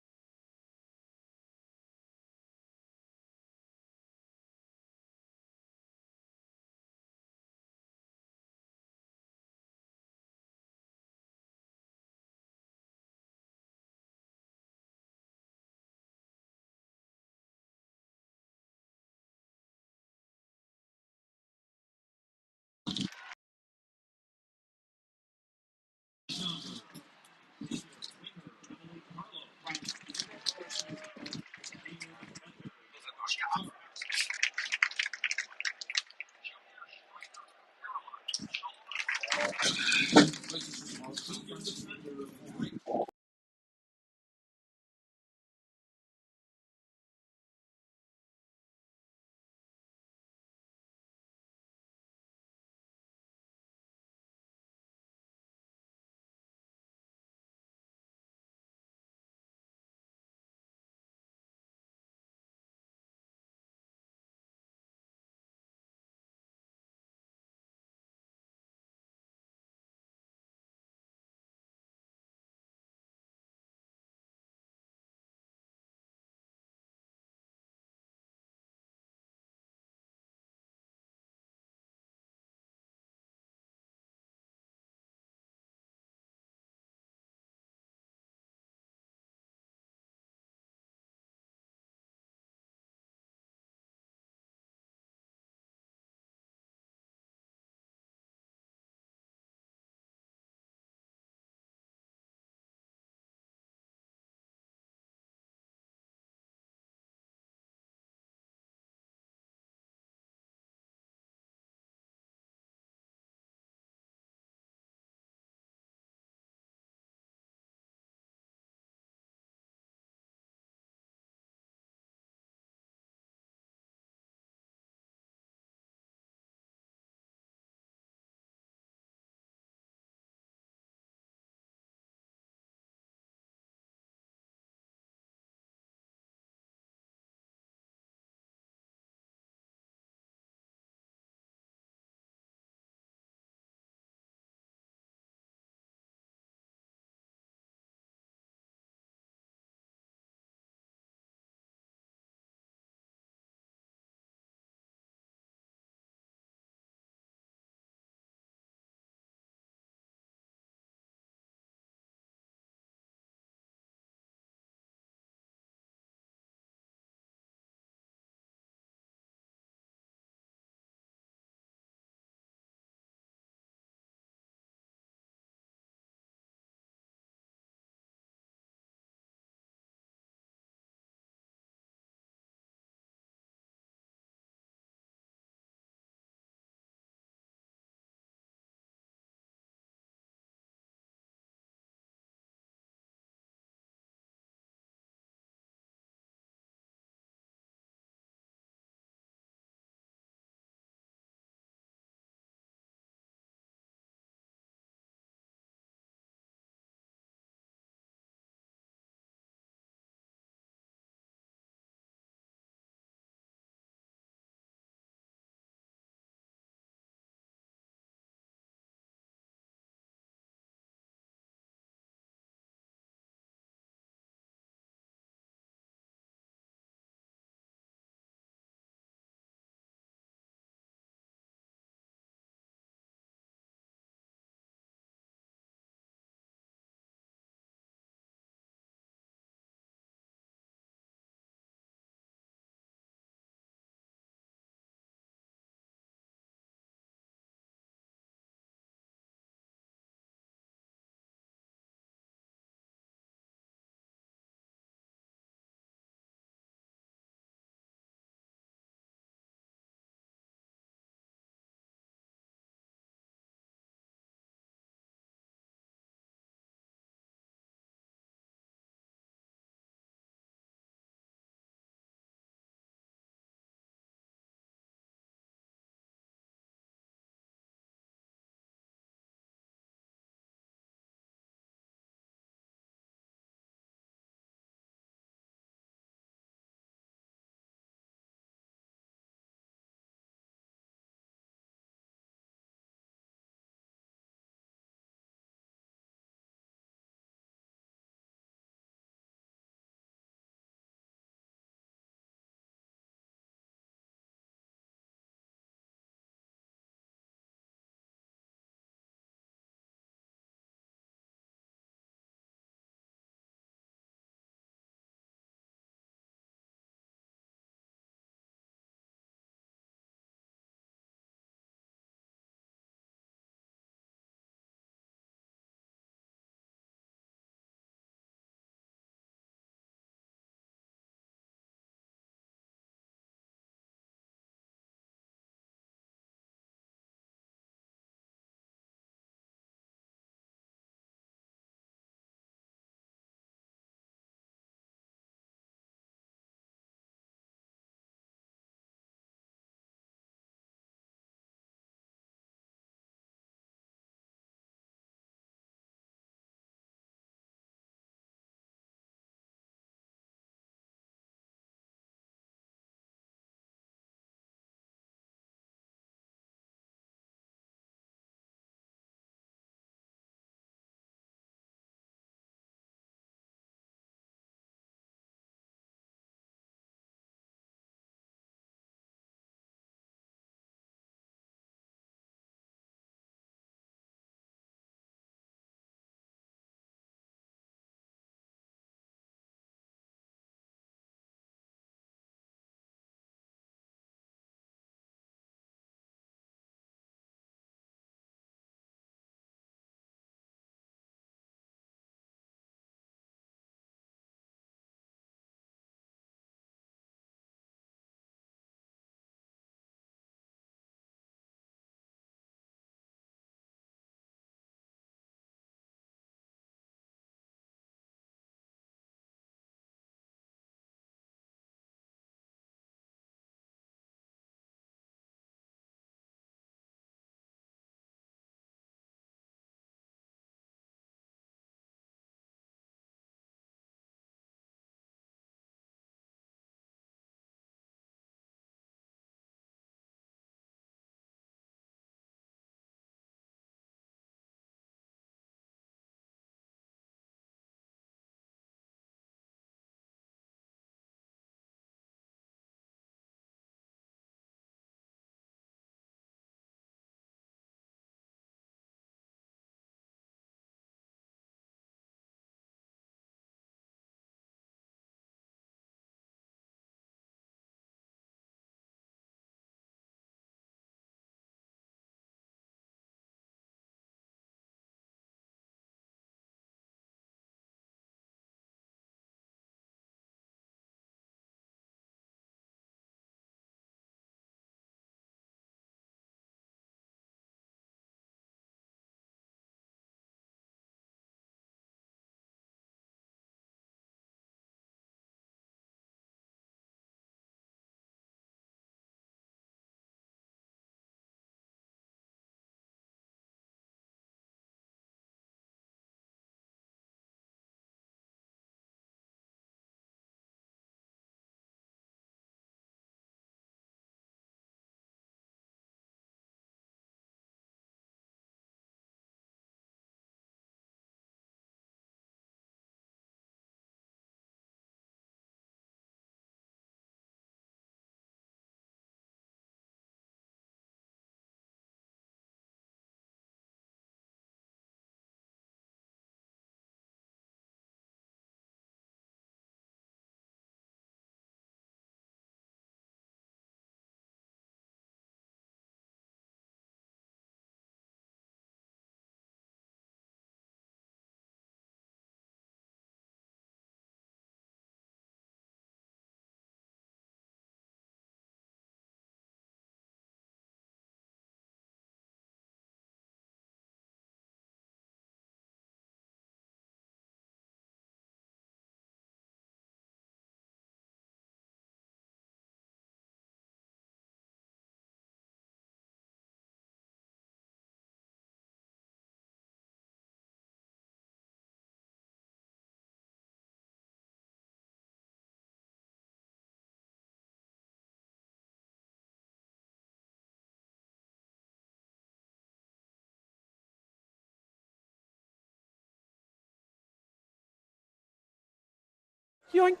Yoink.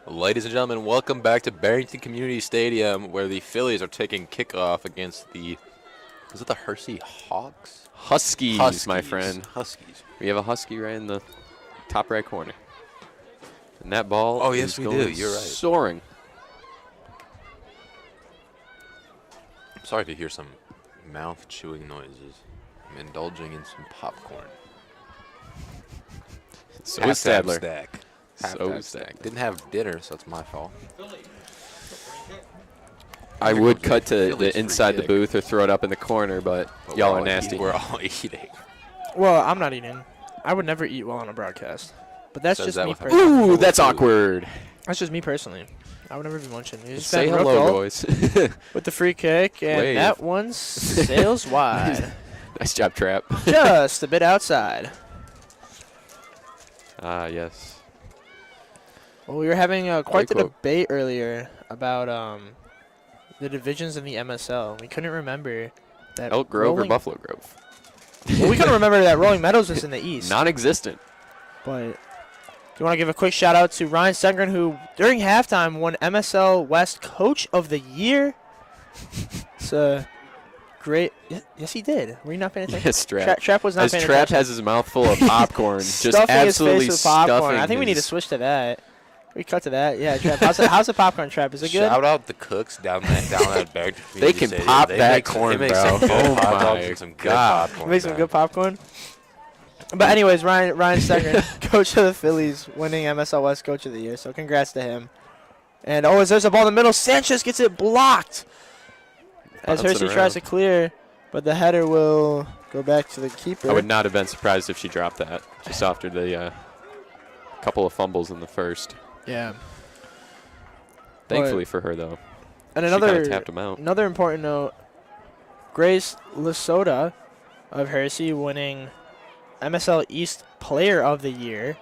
Ladies and gentlemen, welcome back to Barrington Community Stadium, where the Phillies are taking kickoff against the, is it the Hersey Hawks? Huskies, my friend. Huskies. We have a Husky right in the top right corner. And that ball Oh, yes, is we going do. You're right. soaring. I'm sorry if you hear some mouth chewing noises. I'm indulging in some popcorn. So is Stadler. Stack. So Halftime is stack. Didn't have dinner, so it's my fault. I Here would comes cut the to Phillies the inside free the kick. booth or throw it up in the corner, but But y'all we're are all nasty. We're all eating. Well, I'm not eating. I would never eat while on a broadcast. But that's Says just that me with a- personally. Ooh, that's awkward. That's just me personally. I would never be munching. You just Say got hello, Rocco boys. with the free kick, and Wave. that one sails wide. Nice job, Trap. Just a bit outside. Ah, yes. Well, we were having quite the quote. debate earlier about the divisions in the MSL. We couldn't remember that Elk Grove or Rolling- Buffalo Grove? Well, we couldn't remember that Rolling Meadows was in the East. Non-existent. But do you want to give a quick shout out to Ryan Stengren, who during halftime won MSL West Coach of the Year? It's a great. Yes, he did. Were you not paying attention? Yes, Trap. Trap was not As paying Trap attention. has his mouth full of popcorn, just Stuffing absolutely his face with popcorn. stuffing I think we need to his- switch to that. We cut to that. Yeah, Trap. How's the popcorn, Trap? Is it good? Shout out the cooks down at Barrington. They can pop that corn, they make bro. Some good Oh hot dogs my and some good God. popcorn. Make some man. good popcorn. But anyways, Ryan Stengren, coach of the Phillies, winning MSL West Coach of the Year. So congrats to him. And there's a ball in the middle. Sanchez gets it blocked as Bounce it Hersey tries to around. clear, but the header will go back to the keeper. I would not have been surprised if she dropped that just after the couple of fumbles in the first. Yeah. Thankfully for her, though. And She kinda another tapped him out. another important note: Grace Lesota of Hersey winning MSL East Player of the Year,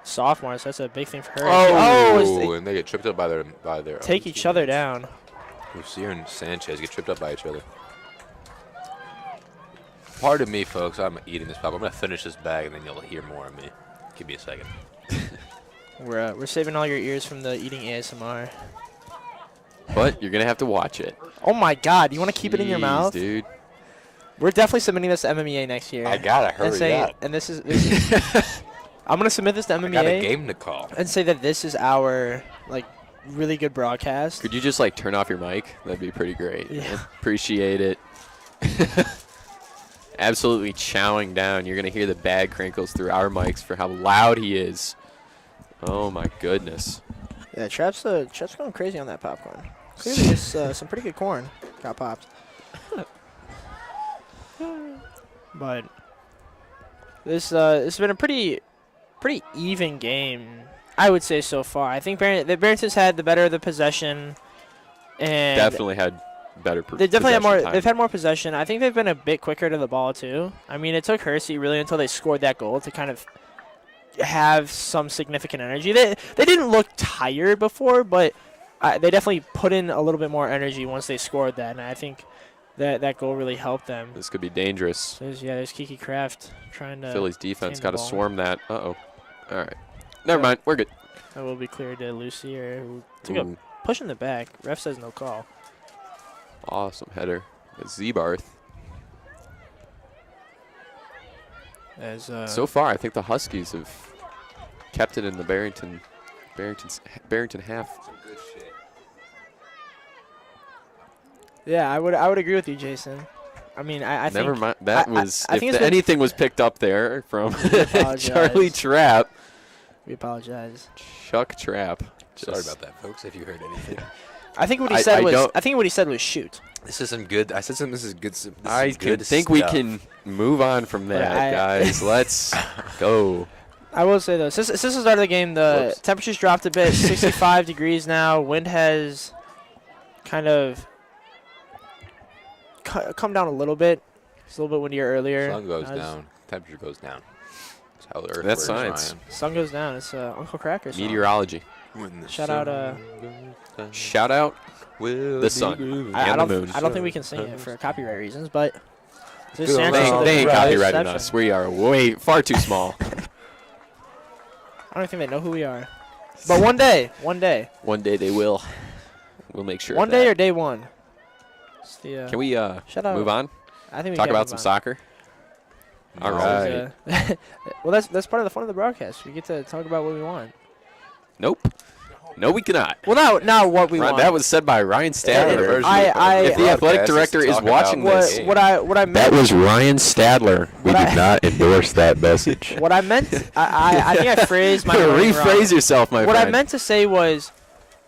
sophomore. So that's a big thing for her. Oh, and they get tripped up by their Take own each other teammates. down. Lucia and Sanchez get tripped up by each other. Pardon me, folks. I'm eating this pop. I'm gonna finish this bag, and then you'll hear more of me. Give me a second. We're saving all your ears from the eating ASMR. But you're going to have to watch it. Oh my God! You want to keep it in your Jeez, mouth? dude. We're definitely submitting this to MMA next year. I gotta and hurry say, up. and this is I'm gonna submit this to I got a MMA game to call. and say that this is our really good broadcast. Could you just, turn off your mic? That'd be pretty great. Yeah. Appreciate it. Absolutely chowing down. You're going to hear the bag crinkles through our mics for how loud he is. Oh, my goodness. Yeah, Trap's going crazy on that popcorn. Clearly, it's some pretty good corn got popped. But this has been a pretty even game, I would say, so far. I think Barrington's had the better of the possession, and Definitely had better they definitely had more. possession time. They've had more possession. I think they've been a bit quicker to the ball too. I mean, it took Hersey really until they scored that goal to kind of have some significant energy. They didn't look tired before, but they definitely put in a little bit more energy once they scored that, and I think that goal really helped them. This could be dangerous. So there's Kiki Kraft trying to. Phillies defense the got to ball. swarm that. Uh-oh. All right. Never mind. We're good. That will be cleared to Lucy, who took Ooh, a push in the back. Ref says no call. awesome header. Zebarth. As So far, I think the Huskies have kept it in the Barrington half. yeah, I would agree with you, Jason. I mean, I think Never mind. That I was think it's if been- anything was picked up there from apologize. Charlie Trapp. we apologize. Chuck Trapp. Sorry Just- about that, folks. If you heard anything, I think what he I said was. don't- I think what he said was shoot. this is some good. I said something. This is good. This I is good think we stuff. can move on from But that, I- guys. Let's go. I will say though, since the start of the game, the Whoops. temperature's dropped a bit. 65 degrees now. Wind has kind of come down a little bit. It's a little bit windier earlier. Sun goes As down. Temperature goes down. That's how the Earth That's works, science. Sun goes down. It's Uncle Cracker song. Meteorology. Ryan. When the Shout out, sun goes down, Shout out we'll the be sun. grooving. I And don't. the moon. I don't think we can sing it for copyright reasons, but there's Good chances on of They ain't the copyrighted reception. us. We are far too small. I don't think they know who we are. But one day. One day they will. We'll make sure. One day or day one. Can we shut up. move on? I think we Talk can about move some on. soccer. All right. Well, that's part of the fun of the broadcast. We get to talk about what we want. Nope. No, we cannot. Well, not what we want. That was said by Ryan Stadler. If the athletic director is watching this, what I meant. That was Ryan Stadler. We did not endorse that message. What I meant, I think I phrased my wording wrong. Rephrase yourself, my What friend. I meant to say was,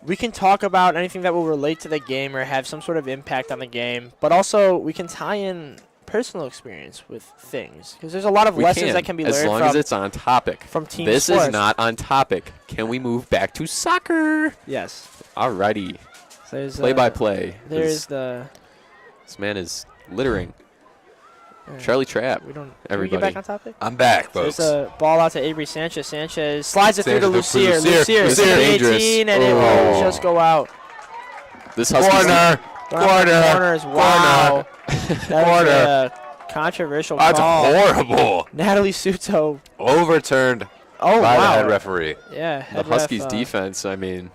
we can talk about anything that will relate to the game or have some sort of impact on the game, but also we can tie in personal experience with things, because there's a lot of lessons that can be learned as long as it's on topic. From team This sports. is not on topic. Can we move back to soccer? Yes. Alrighty. So there's Play-by-play. There's This man is littering. Yeah. Charlie Trapp. We don't. Can we Everybody. get back on topic? I'm back, So folks. there's a ball out to Avery Sanchez. Sanchez slides it through to Sanchez Lucier. through Lucier, Lucier. Dangerous. 18, and it will just go out. This Huskies Corners. Wow. That was a controversial That's call. horrible. Natalie Suto. Overturned Oh, by the wow. head referee. Yeah. The head Huskies ref, defense, I mean,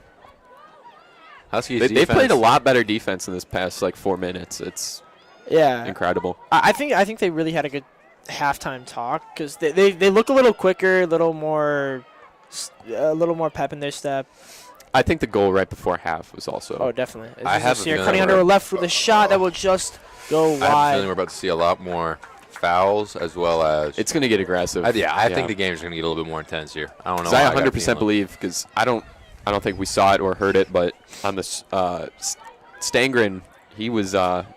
Huskies they played a lot better defense in this past 4 minutes. It's Yeah. incredible. I think they really had a good halftime talk, because they look a little quicker, a little more pep in their step. I think the goal right before half was also. Oh, definitely. I have a Lucier feeling cutting we're- under her left with a shot that will just go I have a feeling wide. we're about to see a lot more fouls as well as. It's going to get aggressive. I think the game's going to get a little bit more intense here. I don't know. 'Cause I why got a 100% feeling. believe, because I don't think we saw it or heard it, but on this Stangren, he was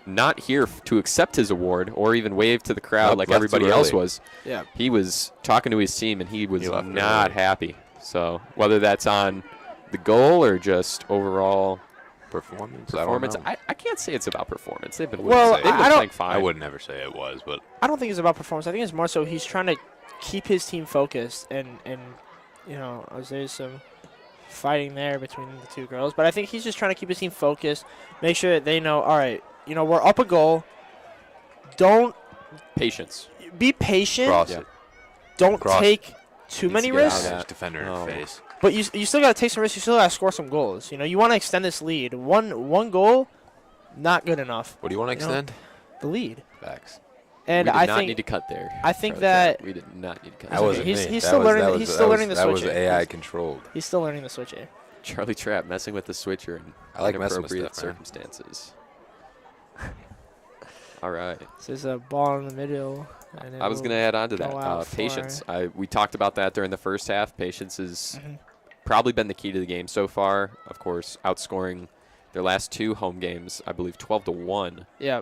not here to accept his award or even wave to the crowd Nope, like left everybody too else early. was. Yeah. He was talking to his team, and he was left not early. happy. So whether that's on the goal or just overall performance. I can't say it's about performance. They've been Well, they've been I don't- playing fine. I would never say it was, but I don't think it's about performance. I think it's more so he's trying to keep his team focused, and there's some fighting there between the two girls. But I think he's just trying to keep his team focused, make sure that they know, all right, we're up a goal. Don't Patience. be patient. cross Yeah. it. Don't Cross. take too Needs many to get out risks. there, just defender in Oh. the face. But you still got to take some risks. You still got to score some goals. You want to extend this lead. One goal, not good enough. What do you want to extend? The lead. Facts. And we did I not think need to cut there. I think Charlie that- Trapp. We did not need to cut That there. wasn't He's he's still learning. He's still learning the That was switch. AI controlled. He's still learning the switch. Charlie Trapp messing with the switcher in I like messing with inappropriate stuff, man. circumstances. All right. So there's a ball in the middle. And I was going to add on to go that. out for- Patience. We talked about that during the first half. Patience has Mhm. probably been the key to the game so far. Of course, outscoring their last 2 home games, I believe 12-1. Yeah.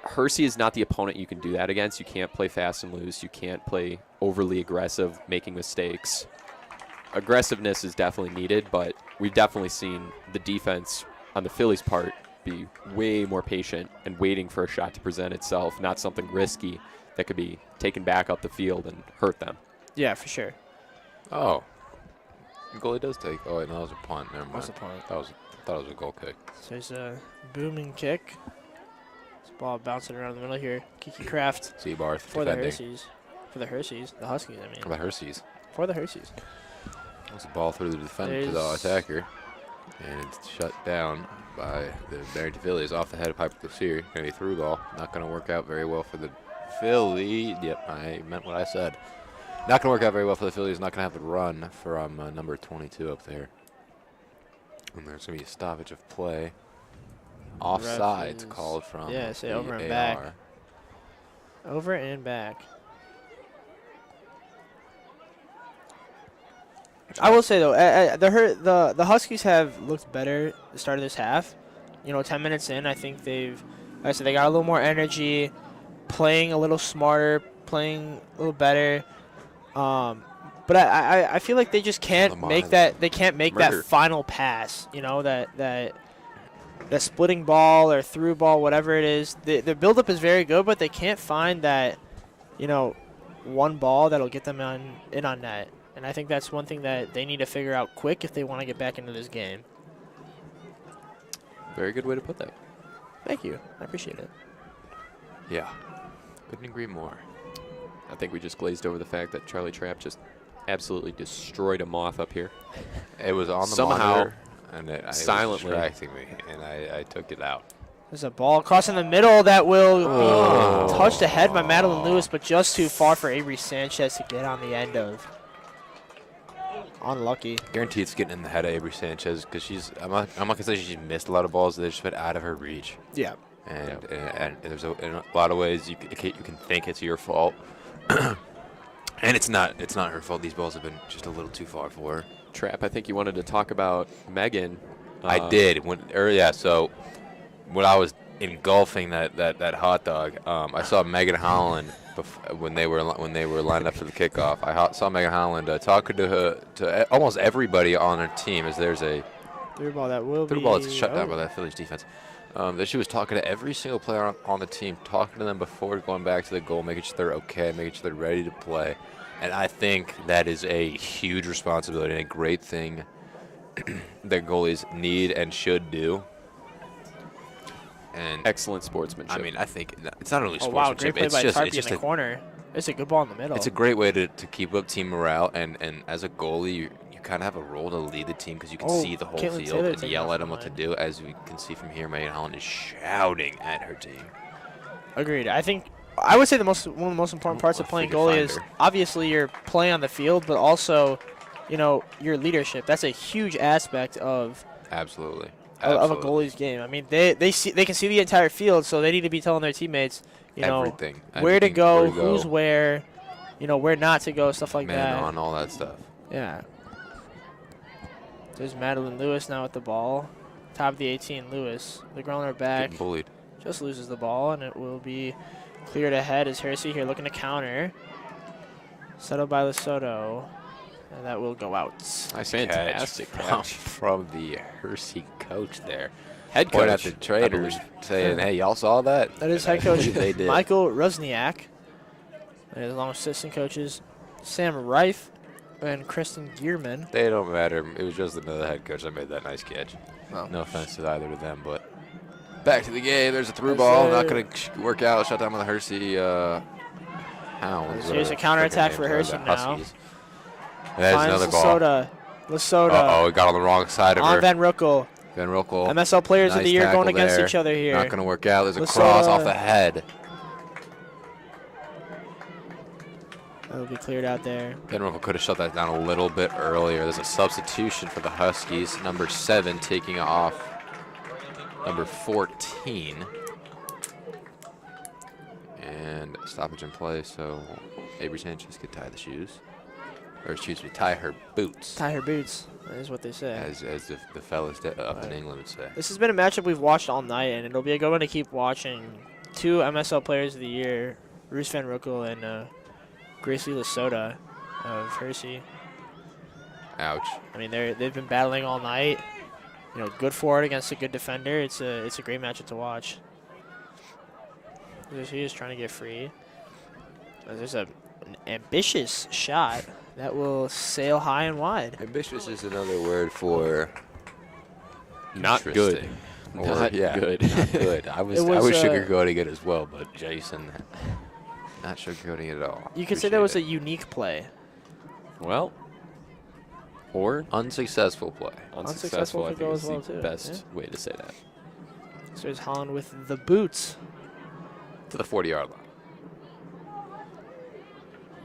Hersey is not the opponent you can do that against. You can't play fast and loose. You can't play overly aggressive, making mistakes. Aggressiveness is definitely needed, but we've definitely seen the defense on the Phillies' part be way more patient and waiting for a shot to present itself, not something risky that could be taken back up the field and hurt them. Yeah, for sure. Oh. The goalie does take. Oh, wait, no, that was a punt. Never mind. What's the point? I thought it was a goal kick. So there's a booming kick. This ball bouncing around the middle here. Kiki Kraft Seabarth for the defending. Herseys. For the Herseys. The Huskies, I mean. How about Hersey's? For the Herseys. That's a ball through the defender to the There's- attacker. And it's shut down by the Barrington Fillies off the head of Piper Lucier. Going to be a through ball. Not going to work out very well for the Phillies. Yep, I meant what I said. Not going to work out very well for the Phillies. Not going to have the run from number 22 up there. And there's going to be a stoppage of play. Offsides is- called from yeah, say the over and AR. back. Over and back. I will say though, the Huskies have looked better at the start of this half. 10 minutes in, I think like I said, they got a little more energy, playing a little smarter, playing a little better. But I feel like they just can't make that. They can't make Murder. that final pass. That splitting ball or through ball, whatever it is. The buildup is very good, but they can't find that, one ball that'll get them in on net. And I think that's one thing that they need to figure out quick if they want to get back into this game. Very good way to put that. Thank you. I appreciate it. Yeah. Couldn't agree more. I think we just glazed over the fact that Charlie Trapp just absolutely destroyed a moth up here. It was on the Somehow, monitor, and it was silently distracting me, and I took it out. There's a ball crossing the middle that will be touched ahead by Madeline Lewis, but just too far for Avery Sanchez to get on the end of. Unlucky. Guaranteed it's getting in the head of Avery Sanchez because I'm not gonna say she's missed a lot of balls. They've just been out of her reach. Yeah. And there's in a lot of ways you can think it's your fault, and it's not. It's not her fault. These balls have been just a little too far for her. Trap, I think you wanted to talk about Megan. I did So when I was engulfing that hot dog, I saw Megan Holland when they were lined up for the kickoff. I saw Megan Holland talking to almost everybody on her team as there's a through ball that will through be ball that's shut down by that Phillies defense. That she was talking to every single player on the team, talking to them before going back to the goal, making sure they're okay, making sure they're ready to play. And I think that is a huge responsibility and a great thing that goalies need and should do. And excellent sportsmanship. I mean, I think it's not only Oh wow, sportsmanship. great play by Tarpey in just the corner. It's a good ball in the middle. It's a great way to keep up team morale. And as a goalie, you kind of have a role to lead the team because you can see the whole Caitlin field Taylor and yell at them what to do. As we can see from here, Megan Holland is shouting at her team. Agreed. I would say one of the most important parts of playing goalie is obviously your play on the field, but also, your leadership. That's a huge aspect of Absolutely. of a goalie's game. I mean, they can see the entire field, so they need to be telling their teammates, everything, where to go, who's where, where not to go, stuff like that. Man on, all that stuff. Yeah. There's Madeline Lewis now with the ball. Top of the 18, Lewis. The groaner back. Getting bullied. Just loses the ball, and it will be cleared ahead as Hersey here looking to counter. Settled by Lesotho. And that will go out. Nice Fantastic catch from the Hersey coach there. Head Point coach. at the traders saying, hey, y'all saw that? That is head coach They did. Michael Rusniak. And along with assistant coaches Sam Reif and Kristen Gearman. They don't matter. It was just another head coach that made that nice catch. Oh. No offense to either of them, but back to the game. There's a through ball. Not going to work out. Shut down by the Hersey Hounds. Here's a counterattack for Hersey now. Huskies. And there's another ball. Lesotho. Uh-oh, it got on the wrong side of on her. Van Roekel. Van Roekel. MSL Players of Nice the Year going tackle against there. each other here. Not going to work out. There's a Lesotho. cross off the head. That'll be cleared out there. Van Roekel could have shut that down a little bit earlier. There's a substitution for the Huskies. Number 7 taking off number 14. And stoppage in play, so Avery Sanchez could tie the shoes. Or excuse me, tie her boots. Tie her boots. That is what they say. As the fellas up in England would say. This has been a matchup we've watched all night, and it'll be a good one to keep watching. 2 MSL Players of the Year, Ruth Van Roekel and Gracie Lesotho of Hersey. Ouch. I mean, they've been battling all night. Good forward against a good defender. It's a great matchup to watch. He is trying to get free. There's an ambitious shot that will sail high and wide. Ambitious is another word for Not good. interesting. Not good. Not good. I was sugarcoating it as well, but Jason, not sugarcoating it at all. You could say that was a unique play. Well, or unsuccessful play. unsuccessful, I could think go is as well, the too. best way to say that. So there's Holland with the boots. To the 40-yard line.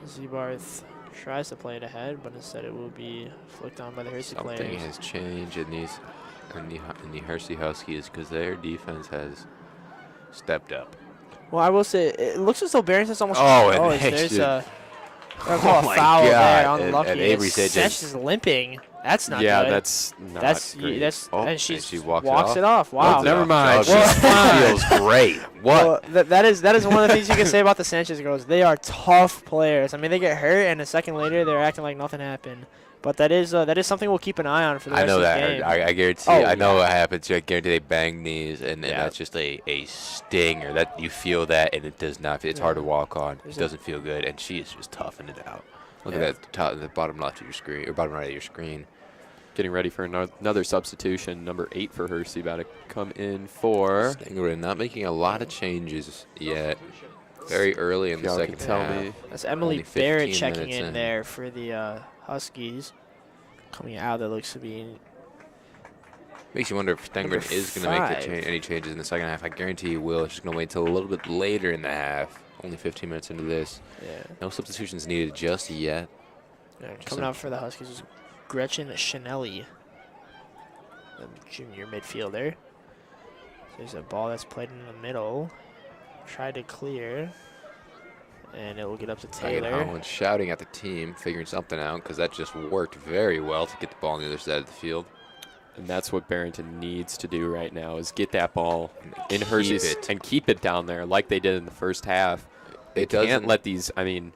Zebarth tries to play it ahead, but instead it will be flicked on by the Hersey Something players. has changed in the Hersey Huskies because their defense has stepped up. Well, I will say, it looks as though Barrington's almost... there's a Oh my foul there, God. unlucky. And Avery said Sanchez is limping. That's not Yeah, good. that's not great. And she walks it off. Wow. never mind. She feels great. What? Well, that is one of the things you can say about the Sanchez girls. They are tough players. I mean, they get hurt, and a second later they're acting like nothing happened. But that is something we'll keep an eye on for the rest I know of the that. game. I guarantee. Oh, I know yeah. what happens. I guarantee they bang knees, and that's just a stinger. That you feel that, and it does not. It's hard to walk on. It doesn't feel good, and she is just toughing it out. Look at that, the bottom left of your screen, or bottom right of your screen. Getting ready for another substitution. Number 8 for Hersey about to come in for Stingerin not making a lot of changes yet. very early in the Y'all second can tell half. me. That's Emily Only 15 Barrett checking minutes in in. there for the Huskies. Coming out, that looks to be Makes you wonder if Number Stengren is going to make 5. any changes in the second half. I guarantee he will. It's just going to wait until a little bit later in the half. Only 15 minutes into this. yeah. No substitutions needed just yet. Coming out for the Huskies is Gretchen Chanelli, the junior midfielder. There's a ball that's played in the middle. Tried to clear. And it will get up to Megan Taylor. Holland shouting at the team, figuring something out, because that just worked very well to get the ball on the other side of the field. And that's what Barrington needs to do right now is get that ball in keep Hersey's it. and keep it down there like they did in the first half. They It can't doesn't- let these. I mean,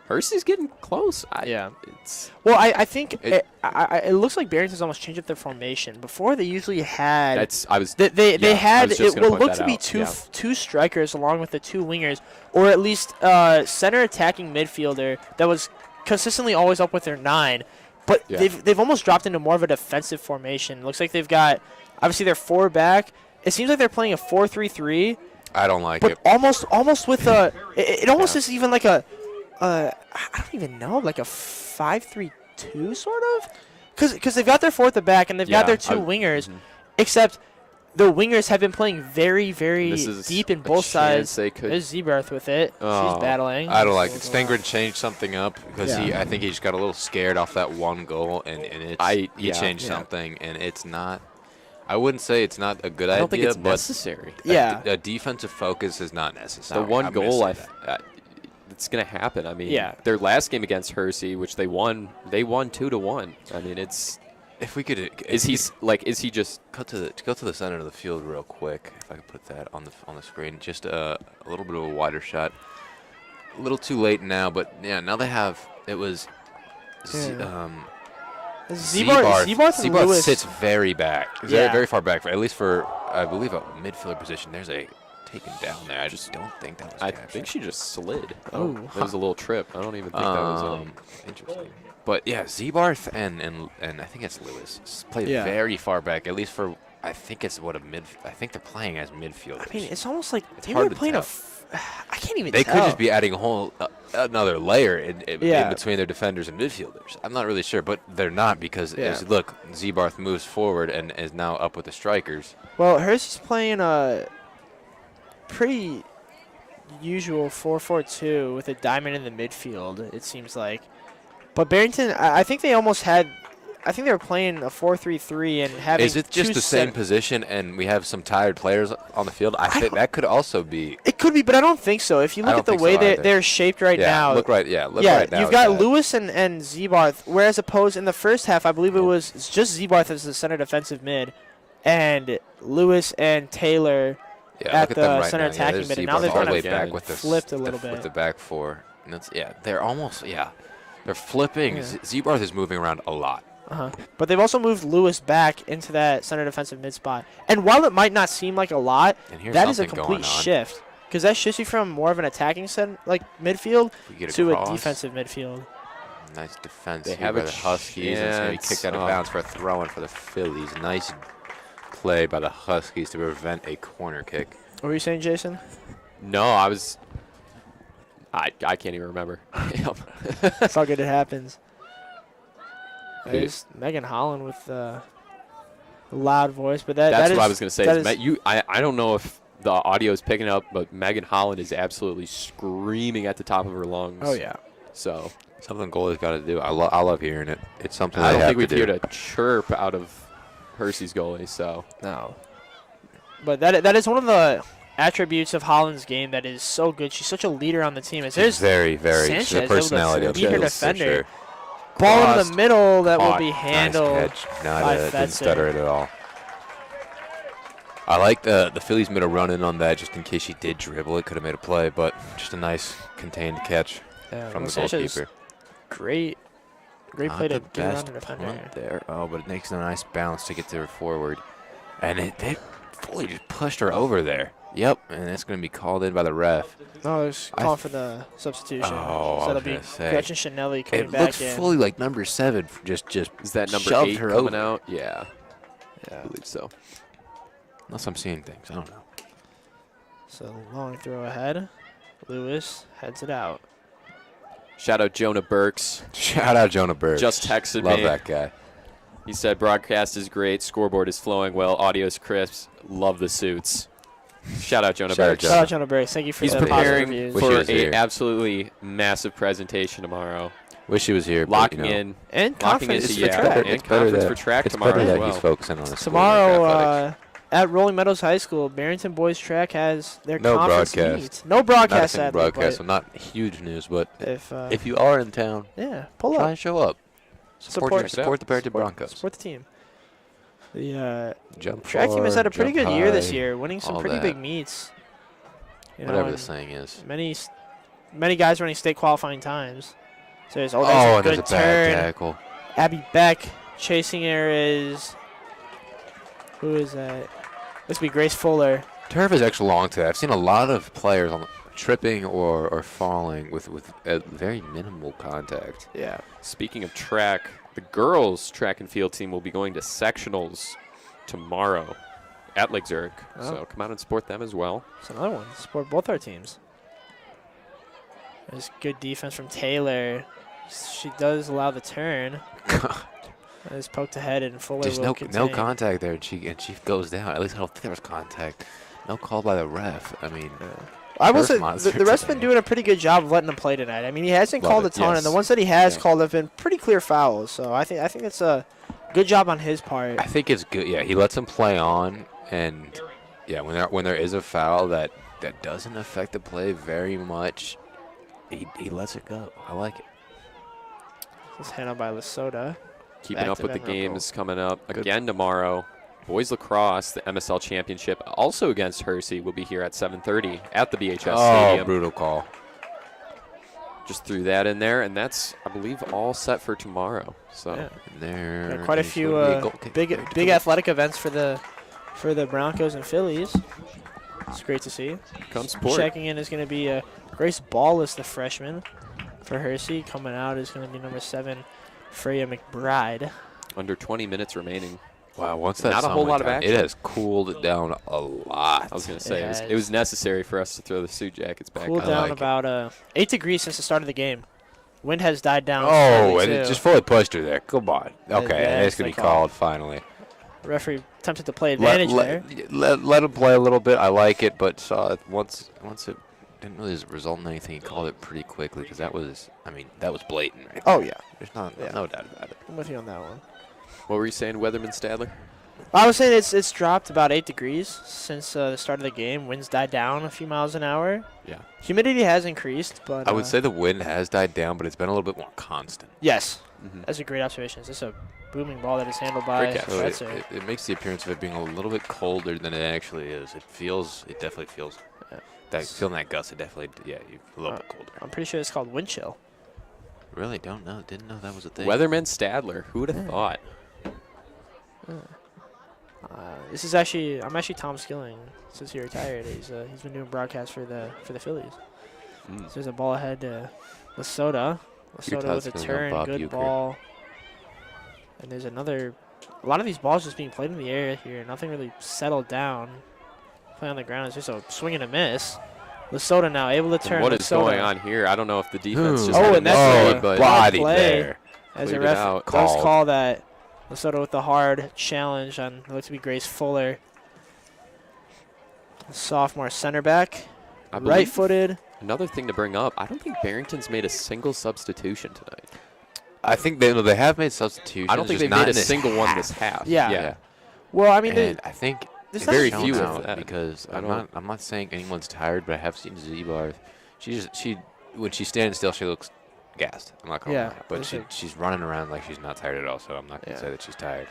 Hersey's getting close. Yeah. It's Well, I think It- it looks like Barrington's almost changed up their formation. Before they usually had that's. I was. they yeah, I had was just it gonna will point look that to be out. two strikers along with the 2 wingers, or at least center attacking midfielder that was consistently always up with their 9. But Yeah. they've almost dropped into more of a defensive formation. Looks like they've got obviously they're 4 back. It seems like they're playing a 4-3-3, I don't like but it. almost with a it almost Yeah. is even like a I don't even know, like a 5-3-2 sort of, because they've got their 4 at the back and they've got their 2 wingers, except the wingers have been playing very This is deep in a both chance sides. they could- There's Zebarth with it. Oh. She's battling. I don't like it. Stengren changed something up because Yeah. I think he just got a little scared off that one goal, and he changed something, and it's not. I wouldn't say it's not a good I idea, don't think it's but necessary. Yeah. a defensive focus is not necessary. The one I'm gonna goal, say that. it's going to happen. I mean, Yeah. their last game against Hersey, which they won 2-1. I mean, it's. If we could, Is he just? go to the center of the field real quick? If I could put that on the screen, just a little bit of a wider shot. A little too late now, but yeah, now they have. It was. Zebarth and Lewis. sits very back, Yeah. very far back, at least for I believe a midfielder position. There's a taken down there. I just don't think that was. I captured. think she just slid. Oh. That was a little trip. I don't even think that was. Interesting. But yeah, Zebarth and I think it's Lewis played Yeah. very far back, at least for I think it's what a mid. I think they're playing as midfielders. I mean, it's almost like It's they hard were to playing tell. I can't even They tell. could just be adding a whole another layer in Yeah. between their defenders and midfielders. I'm not really sure, but they're not because Yeah. look, Zebarth moves forward and is now up with the strikers. Well, Hersey's playing a pretty usual 4-4-2 with a diamond in the midfield, it seems like. But Barrington, I think they almost had. I think they were playing a 4-3-3 and having. Is it just two the same cent- position and we have some tired players on the field? I think don't- that could also be. It could be, but I don't think so. If you I look don't at the think way so either. they're shaped right now. Look right. Yeah, look yeah, right now. you've at got that. Lewis and Zebarth, whereas opposed in the first half, I believe it was just Zebarth as the center defensive mid, and Lewis and Taylor Yeah, at look at them the right center now. attacking there's mid, and now Zebarth they've all kind the way of back with the flipped a little with bit. the back 4. And they're almost they're flipping. Yeah. Zebarth is moving around a lot. But they've also moved Lewis back into that center defensive mid spot. And while it might not seem like a lot, And here's that is a something complete going on. shift. Because that shifts you from more of an attacking midfield We get to across. a defensive midfield. Nice defense They here have by a the Huskies. And it's going to be chance. kicked out of Oh. bounds for a throw-in for the Phillies. Nice play by the Huskies to prevent a corner kick. What were you saying, Jason? No, I was. I can't even remember. It's all good. It happens. There's Megan Holland with the loud voice, but That's that is what I was going to say. that is I don't know if the audio is picking up, but Megan Holland is absolutely screaming at the top of her lungs. Oh yeah. So Something goalie's got to do. I love hearing it. It's something I they don't have think we've to do. heard a chirp out of Hersey's goalie. So No. But that is one of the attributes of Holland's game that is so good. She's such a leader on the team. As She's there's very. Sanchez She's a able to personality of beat her the field, for defender. sure. ball in Crossed, the middle that will caught. be handled. Nice catch. by Didn't Fetzer. stutter it at all. I like the Phillies made a run in on that just in case she did dribble. It could have made a play, but just a nice contained catch from the Sanchez, goalkeeper. Great play Not to the get around best the defender. punt there. Oh, but it makes a nice bounce to get to her forward. And they fully just pushed her over there. Yep, and it's going to be called in by the ref. No, there's I call for the substitution. Oh, so I that'll was be gonna say. Gretchen Chanelli coming It back looks in. fully like number 7 just is that number shoved 8 her coming over. out? Yeah, I Yeah. believe so. Unless I'm seeing things. I don't know. So long throw ahead. Lewis heads it out. Shout out Jonah Burks. Shout out Jonah Burks. Just texted Love me. that guy. He said, broadcast is great, scoreboard is flowing well, audio's crisp, love the suits. Shout out Jonah Shout out Burks. Shout out Jonah Burks. Thank you for He's the preparing positive reviews. Wish he for was a here. absolutely massive presentation tomorrow. Wish he was here. Locking but, you know, in. And Locking conference into for yeah, track. and It's better conference that- for track it's tomorrow better as that well. he's focusing on his Tomorrow athletics. at Rolling Meadows High School, Barrington Boys Track has their No conference broadcast. meet. No Not a broadcast, single sadly, broadcast, so but not huge news, but if you are in town, yeah, pull try up. and show up. Support- Support the Barrington Broncos. Support the team. The Jump track team has far, had a pretty jump good year this high, year, winning some all pretty that. big meets. You know, Whatever the and saying is. many guys running state qualifying times. So there's Oh, a and there's good a bad turn. tackle. Abby Beck chasing her is who is that? This would be Grace Fuller. Turf is extra long today. I've seen a lot of players tripping or falling with very minimal contact. Yeah. Speaking of track, the girls' track and field team will be going to sectionals tomorrow at Lake Zurich. Oh. So come out and support them as well. It's another one. Support both our teams. There's good defense from Taylor. She does allow the turn. It's poked ahead and Fuller Just will no contain. contact there, and she goes down. At least I don't think there was contact. No call by the ref. I mean, I will Turf say monster the ref's been today. doing a pretty good job of letting them play tonight. I mean, he hasn't Love called it, a ton, yes. and the ones that he has Yeah. called have been pretty clear fouls. So I think it's a good job on his part. I think it's good. Yeah, he lets him play on, and yeah, when there is a foul that doesn't affect the play very much, he lets it go. I like it. It's handled by Lesota. Keeping Back up to with the Venerable. games coming up Good. again tomorrow. Boys lacrosse, the MSL Championship, also against Hersey, will be here at 7:30 at the BHS Stadium. Brutal call. Just threw that in there, and that's, I believe, all set for tomorrow. So Yeah. There. Got quite a is few going to be a goal kick. big athletic events for the Broncos and Phillies. It's great to see. come support. Checking in is going to be Grace Ballas, the freshman for Hersey. Coming out is going to be number 7, Freya McBride. Under 20 minutes remaining. Wow, once that Not a sun whole went lot of down, action. it has cooled down a lot. I was going to say, Yeah, it was necessary for us to throw the suit jackets back Cooled on. down like it. about 8 degrees since the start of the game. Wind has died down. Oh, slightly, and it too. just fully pushed her there. Come on. Okay, that's it's going the to be call. called finally. Referee attempted to play advantage there. Let him play a little bit. I like it, but saw it once it didn't really result in anything. He called it pretty quickly because that was blatant. Right Oh, there. yeah. There's Yeah. no doubt about it. I'm with you on that one. What were you saying, Weatherman Stadler? I was saying it's dropped about 8 degrees since the start of the game. Winds died down a few miles an hour. Yeah. Humidity has increased, but I would say the wind has died down, but it's been a little bit more constant. yes. Mhm. That's a great observation. Is this a booming ball that is handled by Great catch. So Fetzer? it makes the appearance of it being a little bit colder than it actually is. It definitely feels Yeah. that feeling that gust. It definitely, a little bit colder. I'm pretty sure it's called wind chill. Really didn't know that was a thing. Weatherman Stadler. Who would have thought? I'm actually Tom Skilling since he retired. He's been doing broadcasts for the Phillies. Mm. So there's a ball ahead to Lesota. Lesota Todd with a Skilling on turn, Bob good Euchre. ball. And there's a lot of these balls just being played in the air here. Nothing really settled down. Play on the ground. It's just a swing and a miss. Lesota now able to turn. And what is Lesota going on here? I don't know if the defense just Oh, had a and that's mistake, a but body play. there. As a Cleared it ref out. does Called. call that Lesota with the hard challenge on it looks to be Grace Fuller. Sophomore center back. I believe Right-footed. another thing to bring up, I don't think Barrington's made a single substitution tonight. I think they have made substitutions. I don't think just they've not made a in this single one half. this half. Yeah. Well, I mean, And I think there's it's not very shown few of out that. because I I'm not saying anyone's tired, but I have seen Z-Bar. She when she's standing still, she looks gassed. I'm not gonna Yeah, lie, but there's a- she's running around like she's not tired at all. So I'm not gonna Yeah. say that she's tired.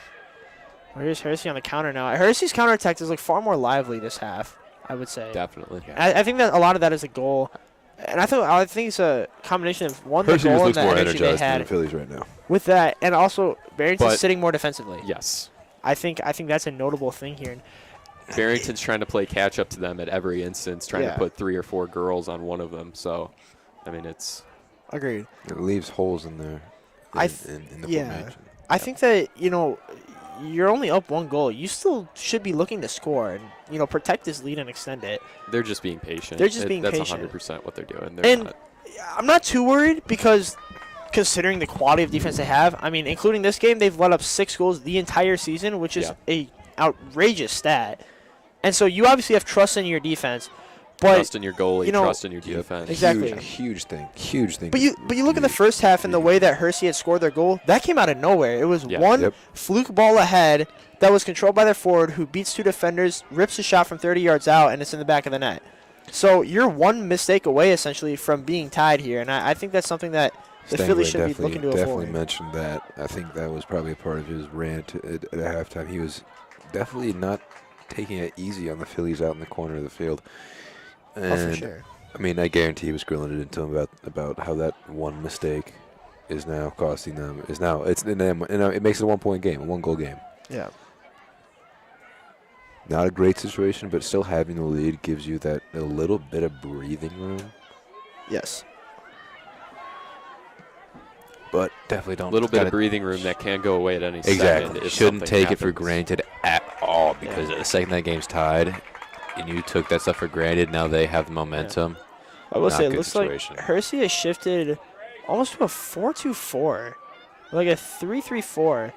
well, here's Hersey on the counter now. Hersey's counterattack is like far more lively this half, I would say. Definitely. I think that a lot of that is a goal. And I think it's a combination of one, the Hersey goal and looks the more energy they energized than the had Phillies right now. with that, and also Barrington's But- sitting more defensively. Yes. I think that's a notable thing here. Barrington's trying to play catch up to them at every instance, trying Yeah. to put 3 or 4 girls on one of them. So, I mean, it's Agreed. It leaves holes in there. I In the yeah. formation. I think that, you're only up 1 goal. You still should be looking to score and, protect this lead and extend it. They're just being patient. They're just being patient. That's 100% what they're doing. They're And not. I'm not too worried because considering the quality of defense they have, I mean, including this game, they've let up 6 goals the entire season, which is a outrageous stat. And so you obviously have trust in your defense. But, trust in your goalie, trust in your defense. Exactly. Huge thing. But you look at the first half and the way that Hersey had scored their goal, that came out of nowhere. It was one fluke ball ahead that was controlled by their forward who beats 2 defenders, rips a shot from 30 yards out, and it's in the back of the net. So you're one mistake away, essentially, from being tied here. And I think that's something that the Phillies should be looking to avoid. Definitely mentioned that. I think that was probably a part of his rant at halftime. He was definitely not taking it easy on the Phillies out in the corner of the field. And, for sure. I mean, I guarantee he was grilling it into him about how that one mistake is now costing them. It makes it a 1-point game, a 1-goal game. Yeah. Not a great situation, but still having the lead gives you that a little bit of breathing room. Yes. But definitely don't. A little bit of breathing room that can go away at any second. Exactly. If Shouldn't take happens. it for granted at all because the second that game's tied, and you took that stuff for granted, now they have the momentum. I will say, it good looks situation. like Hersey has shifted almost to a 4-2-4, like a 3-3-4.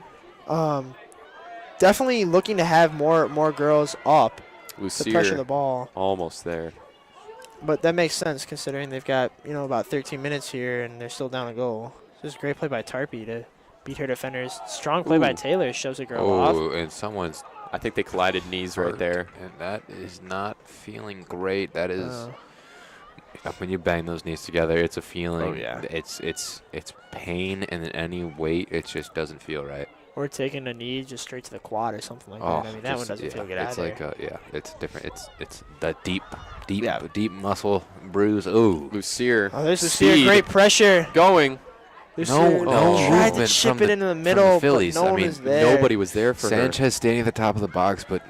Definitely looking to have more girls up to pressure the ball. Almost there. But that makes sense considering they've got about 13 minutes here and they're still down a goal. This is a great play by Tarpey to beat her defenders. Strong play by Taylor, shows a girl off. Oh, and someone's. I think they collided knees right there. And that is not feeling great. That is. When you bang those knees together, it's a feeling. Oh, yeah. It's pain, and in any weight, it just doesn't feel right. Or taking a knee just straight to the quad or something like that. I mean, that one doesn't feel good it's either. Like it's different. It's the deep muscle bruise. Ooh, Lucier. Oh, there's Lucier. Great pressure. Going. Lucier tried to movement chip from it the- into the from middle, the Phillies. but no I one mean, was there. Nobody was there for her. Sanchez standing at the top of the box, but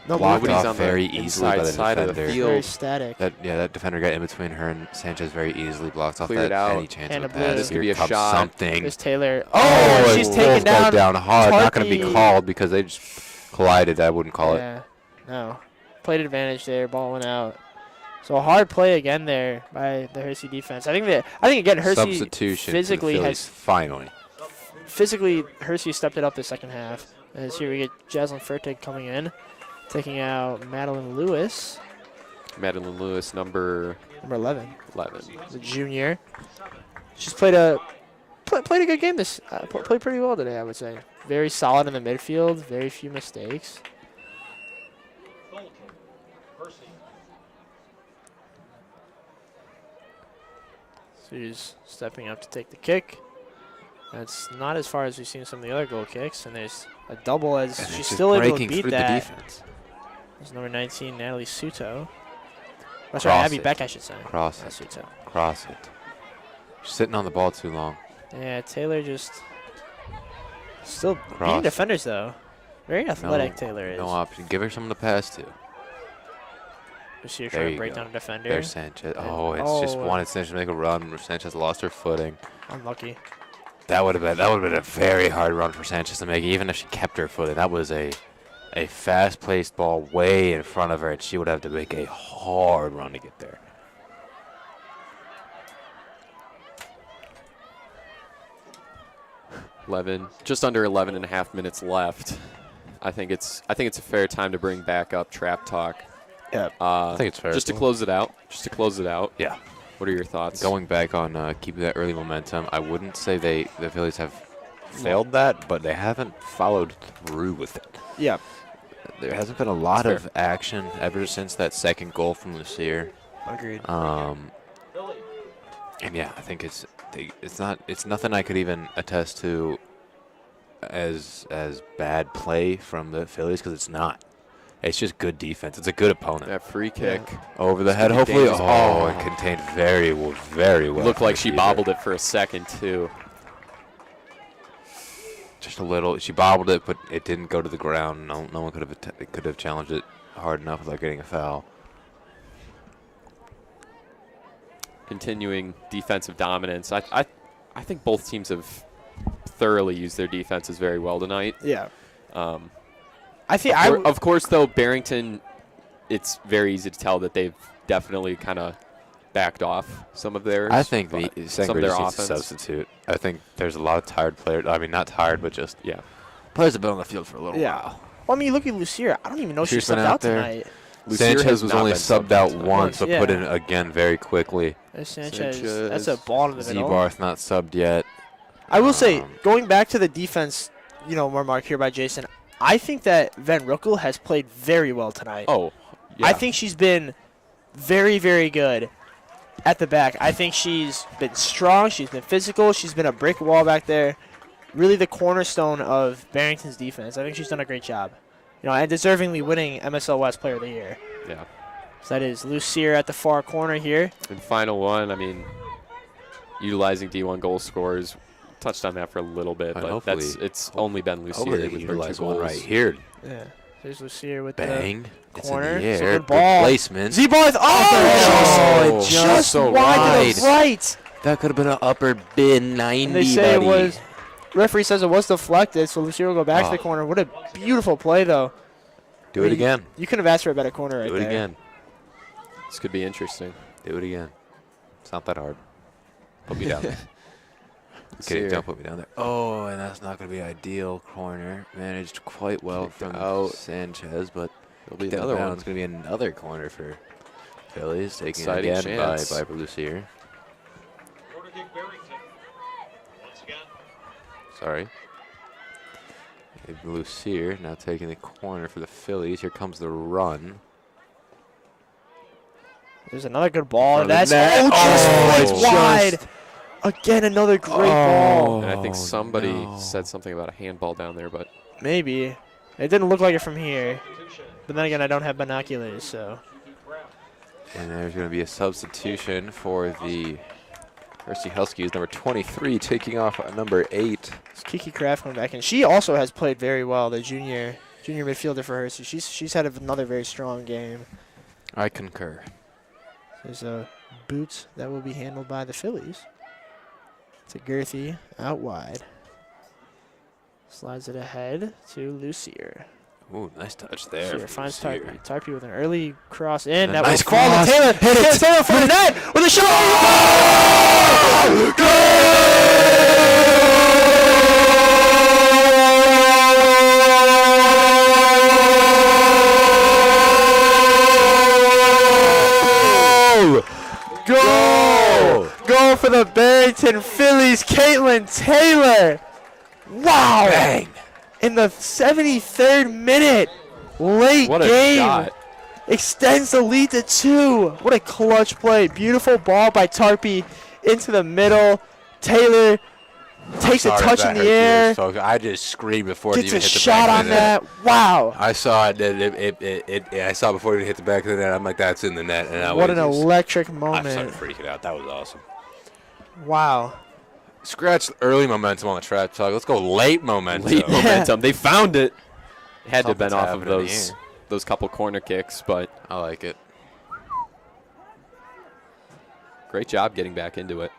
Nobody's blocked on off the very easily by the inside side of the defender. field. Very static. That defender got in between her and Sanchez very easily, blocked off Cleared that out. any chance And of a blue. pass. This could be Here a comes shot. something. There's Taylor. Oh, she's both taken go down hard. Not going to be Tarpey. called because they just collided. I wouldn't call it. Yeah, no. Played advantage there. Ball went out. So a hard play again there by the Hersey defense. I think again Hersey Substitution physically for the Phillies, finally. Hersey stepped it up the second half. As here we get Jaslyn Fertig coming in, taking out Madeline Lewis, Madeline Lewis, number 11, 11. the junior. She's played a good game. Played pretty well today, I would say. Very solid in the midfield. Very few mistakes. So she's stepping up to take the kick. That's not as far as we've seen some of the other goal kicks. And there's a double as And she's it's still just able to breaking beat through that. the defense. There's number 19, Natalie Suto. That's Cross right, Abby it. Beck, I should say. Cross Not it. Suto. Cross it. She's sitting on the ball too long. Yeah, Taylor just still Cross. beating defenders, though. Very athletic, Taylor is. No option. Give her someone to pass to. Just here There trying to you break go. down a defender. There's Sanchez. Oh, it's just wanted Sanchez to make a run. Sanchez lost her footing. Unlucky. That would have been a very hard run for Sanchez to make, even if she kept her footing. That was a fast-paced ball way in front of her, and she would have to make a hard run to get there. Just under 11 and a half minutes left. I think it's a fair time to bring back up Trap Talk. Yeah. I think it's fair. Just to close it out. Yeah. What are your thoughts? Going back on keeping that early momentum, I wouldn't say the Phillies have failed that, but they haven't followed through with it. Yeah. There hasn't been a lot That's of action ever since that second goal from Lucier. Agreed. And yeah, I think it's nothing I could even attest to as bad play from the Phillies because it's not. It's just good defense. It's a good opponent. That free kick. Over the head, be hopefully. dangerous. Oh, it contained very well. Looked like she Receiver. bobbled it for a second, too. Just a little. She bobbled it, but it didn't go to the ground. No one could have challenged it hard enough without getting a foul. Continuing defensive dominance. I think both teams have thoroughly used their defenses very well tonight. Yeah. I think Of course, though, Barrington, it's very easy to tell that they've definitely kind of backed off some of theirs. I think but Sangre just needs to substitute. I think there's a lot of tired players. I mean, not tired, but just players have been on the field for a little while. Well, I mean, look at Lucier. I don't even know if she's been subbed out out there. tonight. Sanchez was only subbed out tonight. once, but put Yeah. in again very quickly. There's Sanchez. That's a ball in the middle. Z-Barth not subbed yet. I will say, going back to the defense, remark here by Jason, I think that Van Ruckel has played very well tonight. Oh, yeah. I think she's been very, very good at the back. I think she's been strong. She's been physical. She's been a brick wall back there. Really the cornerstone of Barrington's defense. I think she's done a great job. And deservingly winning MSL West Player of the Year. Yeah. So that is Lucier at the far corner here. And final one, I mean, utilizing D1 goal scorers. Touched on that for a little bit, but it's only been Lucier. Hopefully they with can her utilize 2 one goals. right here. Yeah. There's Lucier with Bang. the It's corner. in the It's a air. good ball. Placement. Z-Barth. Oh, just so wide to the wide. right. That could have been an upper bin 90, And they say buddy. it was. Referee says it was deflected, so Lucier will go back to the corner. What a beautiful play, though. Do it again. You couldn't have asked for a better corner right Do it there. again. This could be interesting. Do it again. It's not that hard. Put me down there. Okay, don't put me down there. Oh, and that's not going to be ideal. Corner managed quite well from Sanchez, but It'll be another one. It's going to be another corner for Phillies, taking Exciting it again chance. by Lucier. Corner kick Barrington. Once again. Sorry. Lucier now taking the corner for the Phillies. Here comes the run. There's another good ball. From the That's net. just wide. Again, another great ball. And I think somebody said something about a handball down there, but Maybe. It didn't look like it from here. But then again, I don't have binoculars, so. And there's going to be a substitution for the Hersey Huskies. Number 23 taking off number 8. It's Kiki Kraft coming back in. She also has played very well, the junior midfielder for Hersey. She's had another very strong game. I concur. There's a boots that will be handled by the Phillies. To Girthy out wide. Slides it ahead to Lucier. Ooh, nice touch there. Lucier from finds Lucier. Tarpey. Tarpey with an early cross in. And That nice will fall to cross. Taylor. Hit it. Taylor for the net with a Goal! Goal for the Barrington Fillies, Caitlin Taylor. Wow! Bang! In the 73rd minute, late what a game. shot. Extends the lead to 2. What a clutch play. Beautiful ball by Tarpey into the middle. Taylor takes a touch in the air. I just screamed before it Gets even a hit the shot back on of the net. that. Wow. I saw it. I saw it before it even hit the back of the net. I'm like, that's in the net. And What an electric I moment. started freaking out. That was awesome. Wow. Scratch early momentum on the track talk. Let's go late momentum. Late momentum. They found it. Had to have been Something's off of happening those couple corner kicks, but I like it. great job getting back into it.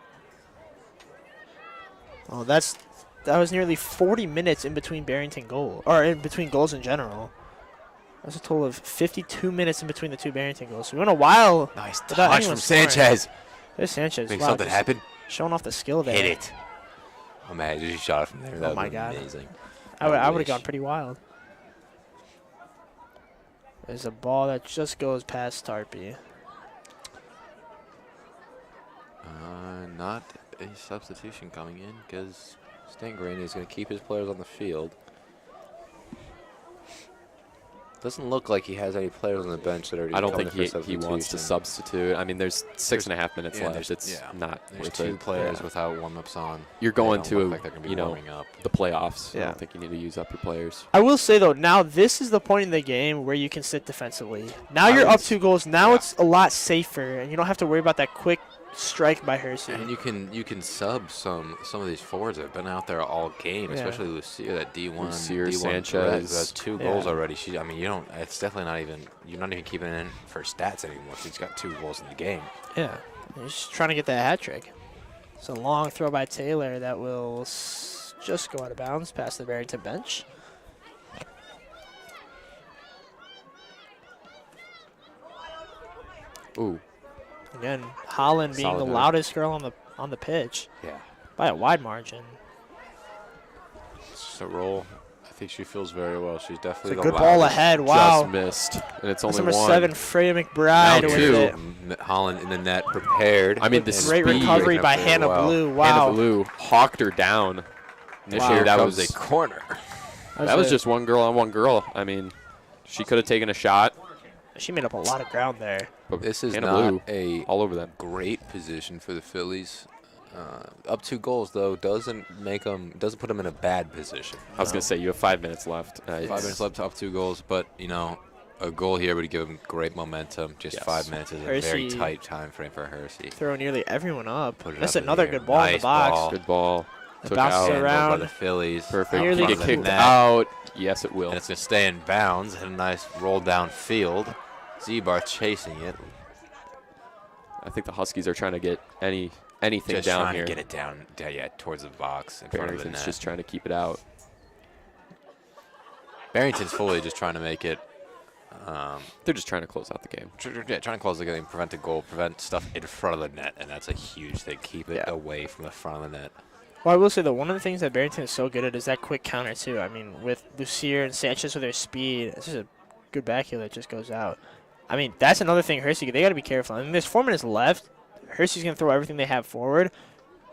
Oh, that was nearly 40 minutes in between Barrington goal, or in between goals in general. That's a total of 52 minutes in between the 2 Barrington goals. So we went a while. Nice without touch anyone from scoring. Sanchez. There's Sanchez. Make Wow, something just happen. Showing off the skill there. Hit it. Oh man, you shot it from there. That Oh my was God. amazing. I would have wish. gone pretty wild. There's a ball that just goes past Tarpey. Not a substitution coming in because Stangarani is going to keep his players on the field. Doesn't look like he has any players on the bench that are. I don't think he wants to substitute. I mean, there's 6.5 minutes yeah, left. It's not There's worth 2 it. players without warm-ups on. You're They going don't to, look like they're gonna be you know, warming up. the playoffs. I Yeah. don't think you need to use up your players. I will say, though, now this is the point in the game where you can sit defensively. Now you're up 2 goals. Now it's a lot safer, and you don't have to worry about that quick strike by Hersey. And you can sub some of these forwards that have been out there all game, Yeah. especially Lucia, that D1 Lucier, D1 Sanchez. threat who has 2 goals Yeah. already. I mean, you don't. It's definitely not even. You're not even keeping it in for stats anymore. She's got 2 goals in the game. Yeah. He's just trying to get that hat trick. It's a long throw by Taylor that will just go out of bounds past the Barrington bench. Ooh. Again, Holland being Solid the move. loudest girl on the pitch Yeah. by a wide margin. It's just a roll. I think she feels very well. She's definitely It's a the good ball loudest. ahead. Wow. Just missed. And it's That's only number one. 7, Freya McBride Now with two. it. Holland in the net, prepared. I mean, the and speed. Great recovery breaking up by very Hannah well. Blue. Hannah Wow. Blue hawked her down. Initially, Here that comes was a corner. that was just one girl on one girl. I mean, she could have taken a shot. She made up a lot of ground there. But This is Hannah not Blue a all over them. great position for the Phillies. Up 2 goals though doesn't put them in a bad position. I was gonna say you have 5 minutes left. 5 minutes left to up 2 goals, but a goal here would give them great momentum. Just Yes. 5 minutes is a very Hersey tight time frame for Hersey. Throw nearly everyone up. Put it That's up in another the air. good ball in the Nice box. ball. Good ball. It Took bounces out. Handled by around. the Phillies. Perfect. Nearly Did it cool. get kicked Net. out? Yes, it will. And it's going to stay in bounds. Had a nice roll down field. Z-Bar chasing it. I think the Huskies are trying to get anything Just down trying here. to get it down towards the box in front of the Barrington's net. just trying to keep it out. Barrington's fully just trying to make it. They're just trying to close out the game. Trying to close the game, prevent a goal, prevent stuff in front of the net, and that's a huge thing. Keep it away from the front of the net. Well, I will say that one of the things that Barrington is so good at is that quick counter, too. I mean, with Lucier and Sanchez with their speed, it's just a good back heel that just goes out. I mean, that's another thing Hersey, they got to be careful. I mean, there's 4 minutes left. Hersey's going to throw everything they have forward.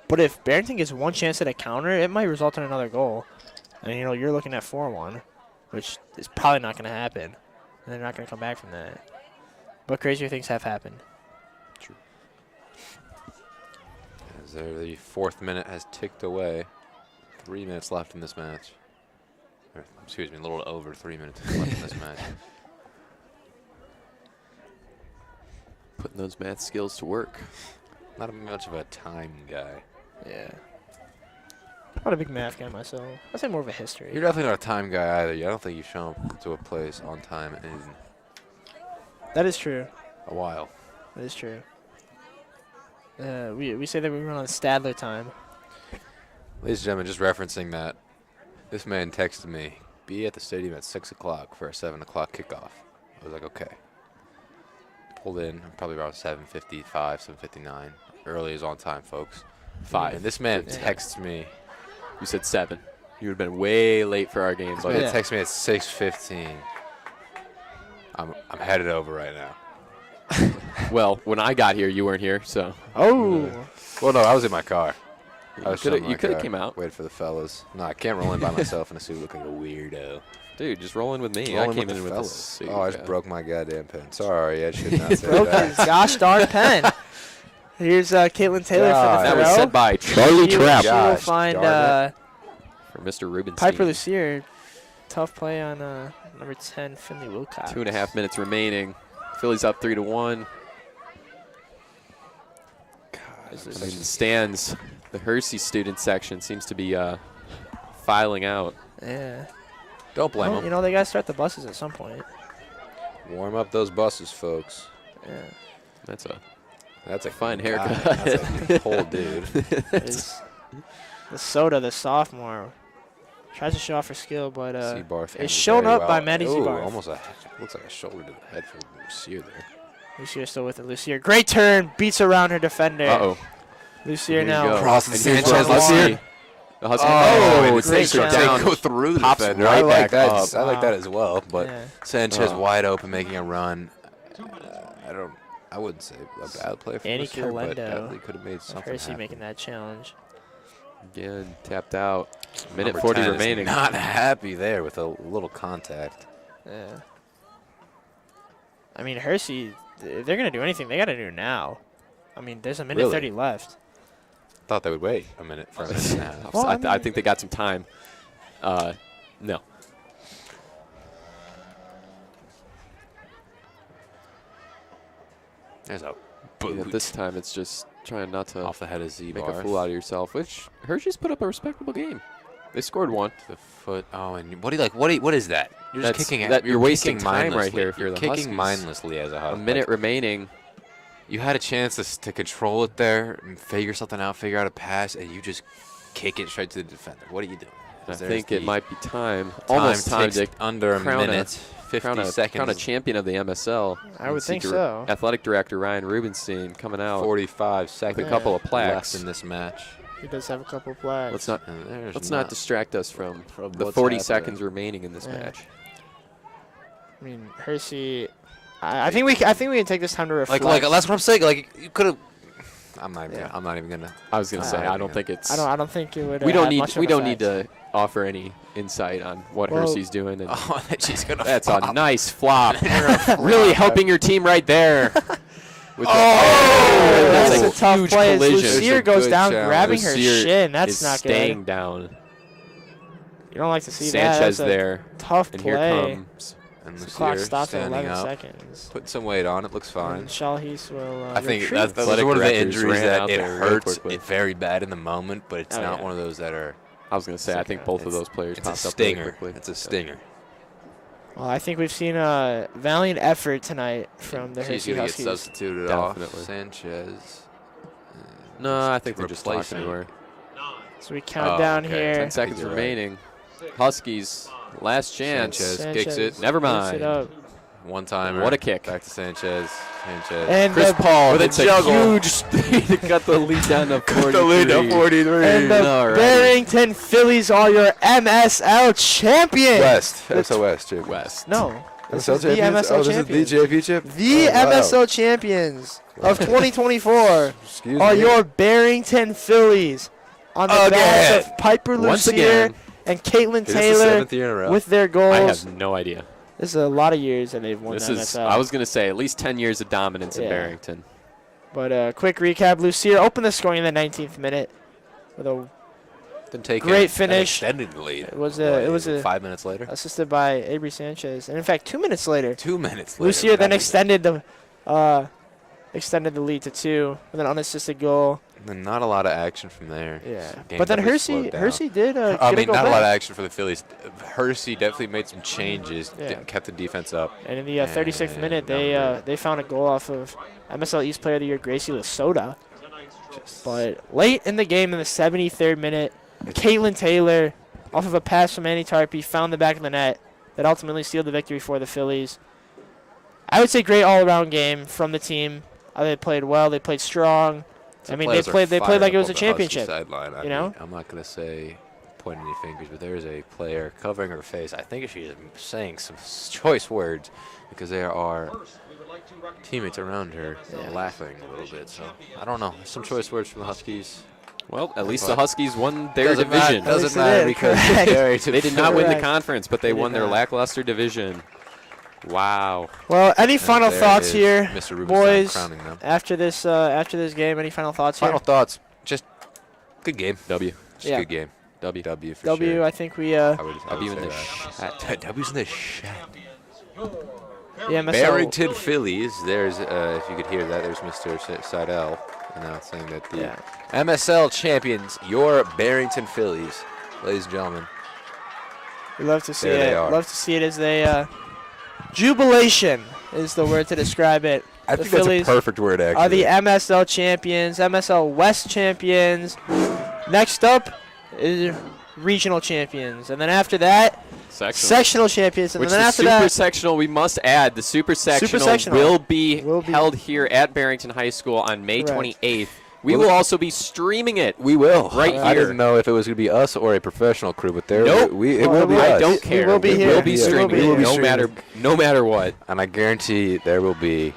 But if Barrington gets one chance at a counter, it might result in another goal. And, you're looking at 4-1, which is probably not going to happen. And they're not going to come back from that. But crazier things have happened. As the 4th minute has ticked away. 3 minutes left in this match. Or, excuse me, a little over 3 minutes left in this match. Putting those math skills to work. Not much of a time guy. Yeah. Not a big math guy myself. I'd say more of a history. You're definitely not a time guy either. I don't think you've shown up to a place on time in That is true. a while. That is true. We say that we run on Stadler time. Ladies and gentlemen, just referencing that, this man texted me, be at the stadium at 6 o'clock for a 7 o'clock kickoff. I was like, okay. Pulled in, probably around 7:55, 7:59. Early is on time, folks. 5. And this man Yeah. texts me. You said 7. You would have been way late for our game, This but man texts me at 6:15. I'm headed over right now. well, when I got here, you weren't here, so Oh. Well, no, I was in my car. I you was chilling in my could have car, came out. waited for the fellas. No, I can't roll in by myself in a suit looking like a weirdo. Dude, just roll in with me. Rolling I came with in the with a fellas. suit. Oh, I just yeah. broke my goddamn pen. Sorry, I should not say Broke his that. gosh darn pen. Here's Caitlin Taylor God. for That the was throw. said by Charlie She will Gosh find darn for Mr. Rubenstein. Piper Lucier. Tough play on number 10, Finley Wilcox. 2.5 minutes remaining. Phillies up 3-1. I mean, the stands, the Hersey student section seems to be filing out. Yeah. Don't blame Well, them. they got to start the buses at some point. Warm up those buses, folks. Yeah. That's a a fine guy. haircut. That's a whole dude. It's the Soda, the sophomore, tries to show off her skill, but Seabarth it's shown very up by well. Maddie Ooh, Seabarth. almost looks like a shoulder to the head from Lucier there. Lucier still with it. Lucier, great turn, beats around her defender. Uh-oh. Lucier Here you now. go. Cross And Sanchez, here's the Lucier. Husky. The Husky. Oh, it great takes her challenge. down. Go through the Pops defender. right I like back that. up. I like Wow. that as well. But Yeah. Sanchez Oh. wide open, making a run. I wouldn't say a bad play for Annie Lucier, but Calendo definitely could have made something Hersey happen. making that challenge. Again, tapped out. Minute Number 40 10 is remaining. Not happy there with a little contact. Yeah. I mean, Hersey, if they're going to do anything, they got to do it now. I mean, there's a minute Really? 30 left. Thought they would wait a minute for a minute and a half. Well, I think they got some time. No. There's a Yeah, boot this time it's just trying not to off the head of make a Z-Bar. fool out of yourself, which Hershey's put up a respectable game. They scored one. The foot. Oh, and what is that? You're just That's- kicking. that- you're wasting kicking time right mindlessly. here if you're the kicking Huskies. mindlessly as a A Husky. minute remaining. You had a chance to control it there and figure something out, figure out a pass, and you just kick it straight to the defender. What are you doing? I think it might be time. Time Almost time to under a crown minute. 50 seconds. crown a champion of the MSL. I would think See so. Athletic director Ryan Rubenstein coming out 45 with seconds. a couple of plaques. left in this match. He does have a couple of flags. Let's not distract us from the what's 40 happening. seconds remaining in this Yeah. match. I mean, Hersey. I think we can take this time to reflect. Like that's what I'm saying. Like you could have. Yeah. I'm not even gonna. I was gonna say I don't think it's. I don't think it would. We don't have need much of we an don't need effect. to offer any insight on what Well- Hersey's doing. And Oh, she's gonna. that's flop. a nice flop. Really helping your team right there. With That's a a tough huge play. As collision. Lucier There's a goes good down, challenge. grabbing her Lucier shin. That's is not staying good. down. You don't like to see Sanchez that. That's there, a tough and play. here comes. And The clock Lucier stops at standing 11 up, seconds. putting some weight on. It looks fine. And Shalhees will I think retreat. that's Athletic one of the directors injuries ran that out it there real hurts quickly. it very bad in the moment, but it's Oh, not yeah. one of those that are. I was gonna say I think both of those players It's a popped up really stinger. quickly. It's a stinger. Well, I think we've seen a valiant effort tonight from the She's Hersey gonna get Huskies. substituted Definitely. off. Sanchez. No, I think they're just Replace talking to her. So we count down okay. here. 10 seconds You're right. remaining. Huskies, last chance. Sanchez kicks it. Never picks mind. it up. One timer. What a kick. Back to Sanchez. Sanchez. And Chris the, Paul with a hits a juggle. huge speed to cut the lead down to 43. the lead to 43. and the Alrighty. Barrington Phillies are your MSL champions. West. The MSL West. Champions. West. No. This MSL is the champions? MSL Oh, this is champions. the championship? The Oh, wow. MSL champions of 2024 Excuse are me. your Barrington Phillies on the backs of Piper Once Lucier again. and Caitlin Is this the Taylor 7th year in a row? with their I goals. have no idea. This is a lot of years that they've won This the is, MSL. I was going to say, at least 10 years of dominance in Yeah. Barrington. But quick recap: Lucier opened the scoring in the 19th minute with a Then taking great an finish. extended lead. It was a 5 minutes later. assisted by Avery Sanchez, and in fact, 2 minutes later, 2 minutes later. Lucier then That extended the lead to 2 with an unassisted goal. is- Then not a lot of action from there. Yeah, Game but then definitely slowed down. Hersey did I get a mean, goal not back. a lot of action for the Phillies. Hersey definitely made some changes, Yeah. kept the defense up. And in the 36th minute, number. they found a goal off of MSL East Player of the Year Gracie Lasota. But late in the game, in the 73rd minute, Caitlin Taylor, off of a pass from Annie Tarpey, found the back of the net that ultimately sealed the victory for the Phillies. I would say great all-around game from the team. They played well. They played strong. I mean, they played like it was a championship. Sideline. You know? I'm not gonna say point any fingers, but there is a player covering her face. I think she's saying some choice words because there are teammates around her laughing a little bit. So I don't know. Some choice words from the Huskies. Well, at least But the Huskies won their Doesn't matter- division. Doesn't Yes, it matter is. because Correct. They did not win the Correct. conference, but they They won did their not. lackluster division. Wow. Well, any final there thoughts is here, Mr. Rubenstein boys? crowning them. After this game, any final thoughts Final here? thoughts. Just good game. W. Just Yeah. good game. W. W for W, sure. I think we I would W in say the that. chat. W's in the chat. the MSL. Barrington Fillies. There's, if you could hear that, there's Mr. Seidel announcing that the Yeah. MSL champions, your Barrington Fillies, ladies and gentlemen. We love to see There they it. are. Love to see it as they jubilation is the word to describe it. I The think that's a Phillies perfect word, actually. Are the MSL champions, MSL West champions. Next up is regional champions, and then after that, sectional champions, and Which then the after super that, sectional, we must add, the super sectional, sectional will be will be- held here at Barrington High School on May Correct. 28th. We will also be streaming it. We will. Right I here. didn't know if it was going to be us or a professional crew, but there Nope. it Well, will be I us. I don't care. will be here. We'll be We will streaming be it, here. no matter what. And I guarantee there will be.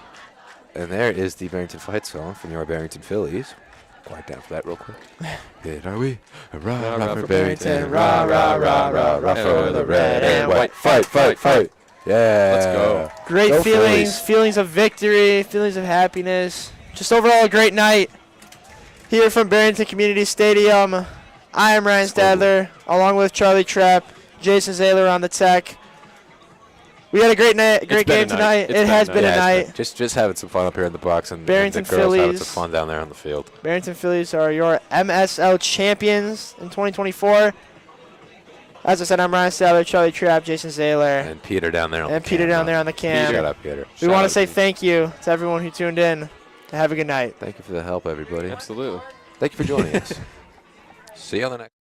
And there is the Barrington fight song from your Barrington Phillies. Quiet down for that real quick. Good, are we? Rah, rah, for Barrington. Rah, rah, rah, rah, rah, for the red and white. Fight, fight, fight. Yeah. Let's go. great Go feelings, Phillies. feelings of victory, feelings of happiness. Just overall a great night here from Barrington Community Stadium. I am Ryan Stadler, along with Charlie Trapp, Jason Zaylor on the tech. We had a great night, great been a game night. tonight. It's It been has a been a Yeah, night. just having some fun up here in the box, and Barrington the girls having Phillies. some fun down there on the field. Barrington Phillies are your MSL champions in 2024. As I said, I'm Ryan Stadler, Charlie Trapp, Jason Zaylor, And Peter down there on and the Peter cam, down though. there on the cam. Shout out, Peter. We want to say thank you to everyone who tuned in. Have a good night. Thank you for the help, everybody. Absolutely. Thank you for joining us. See you on the next.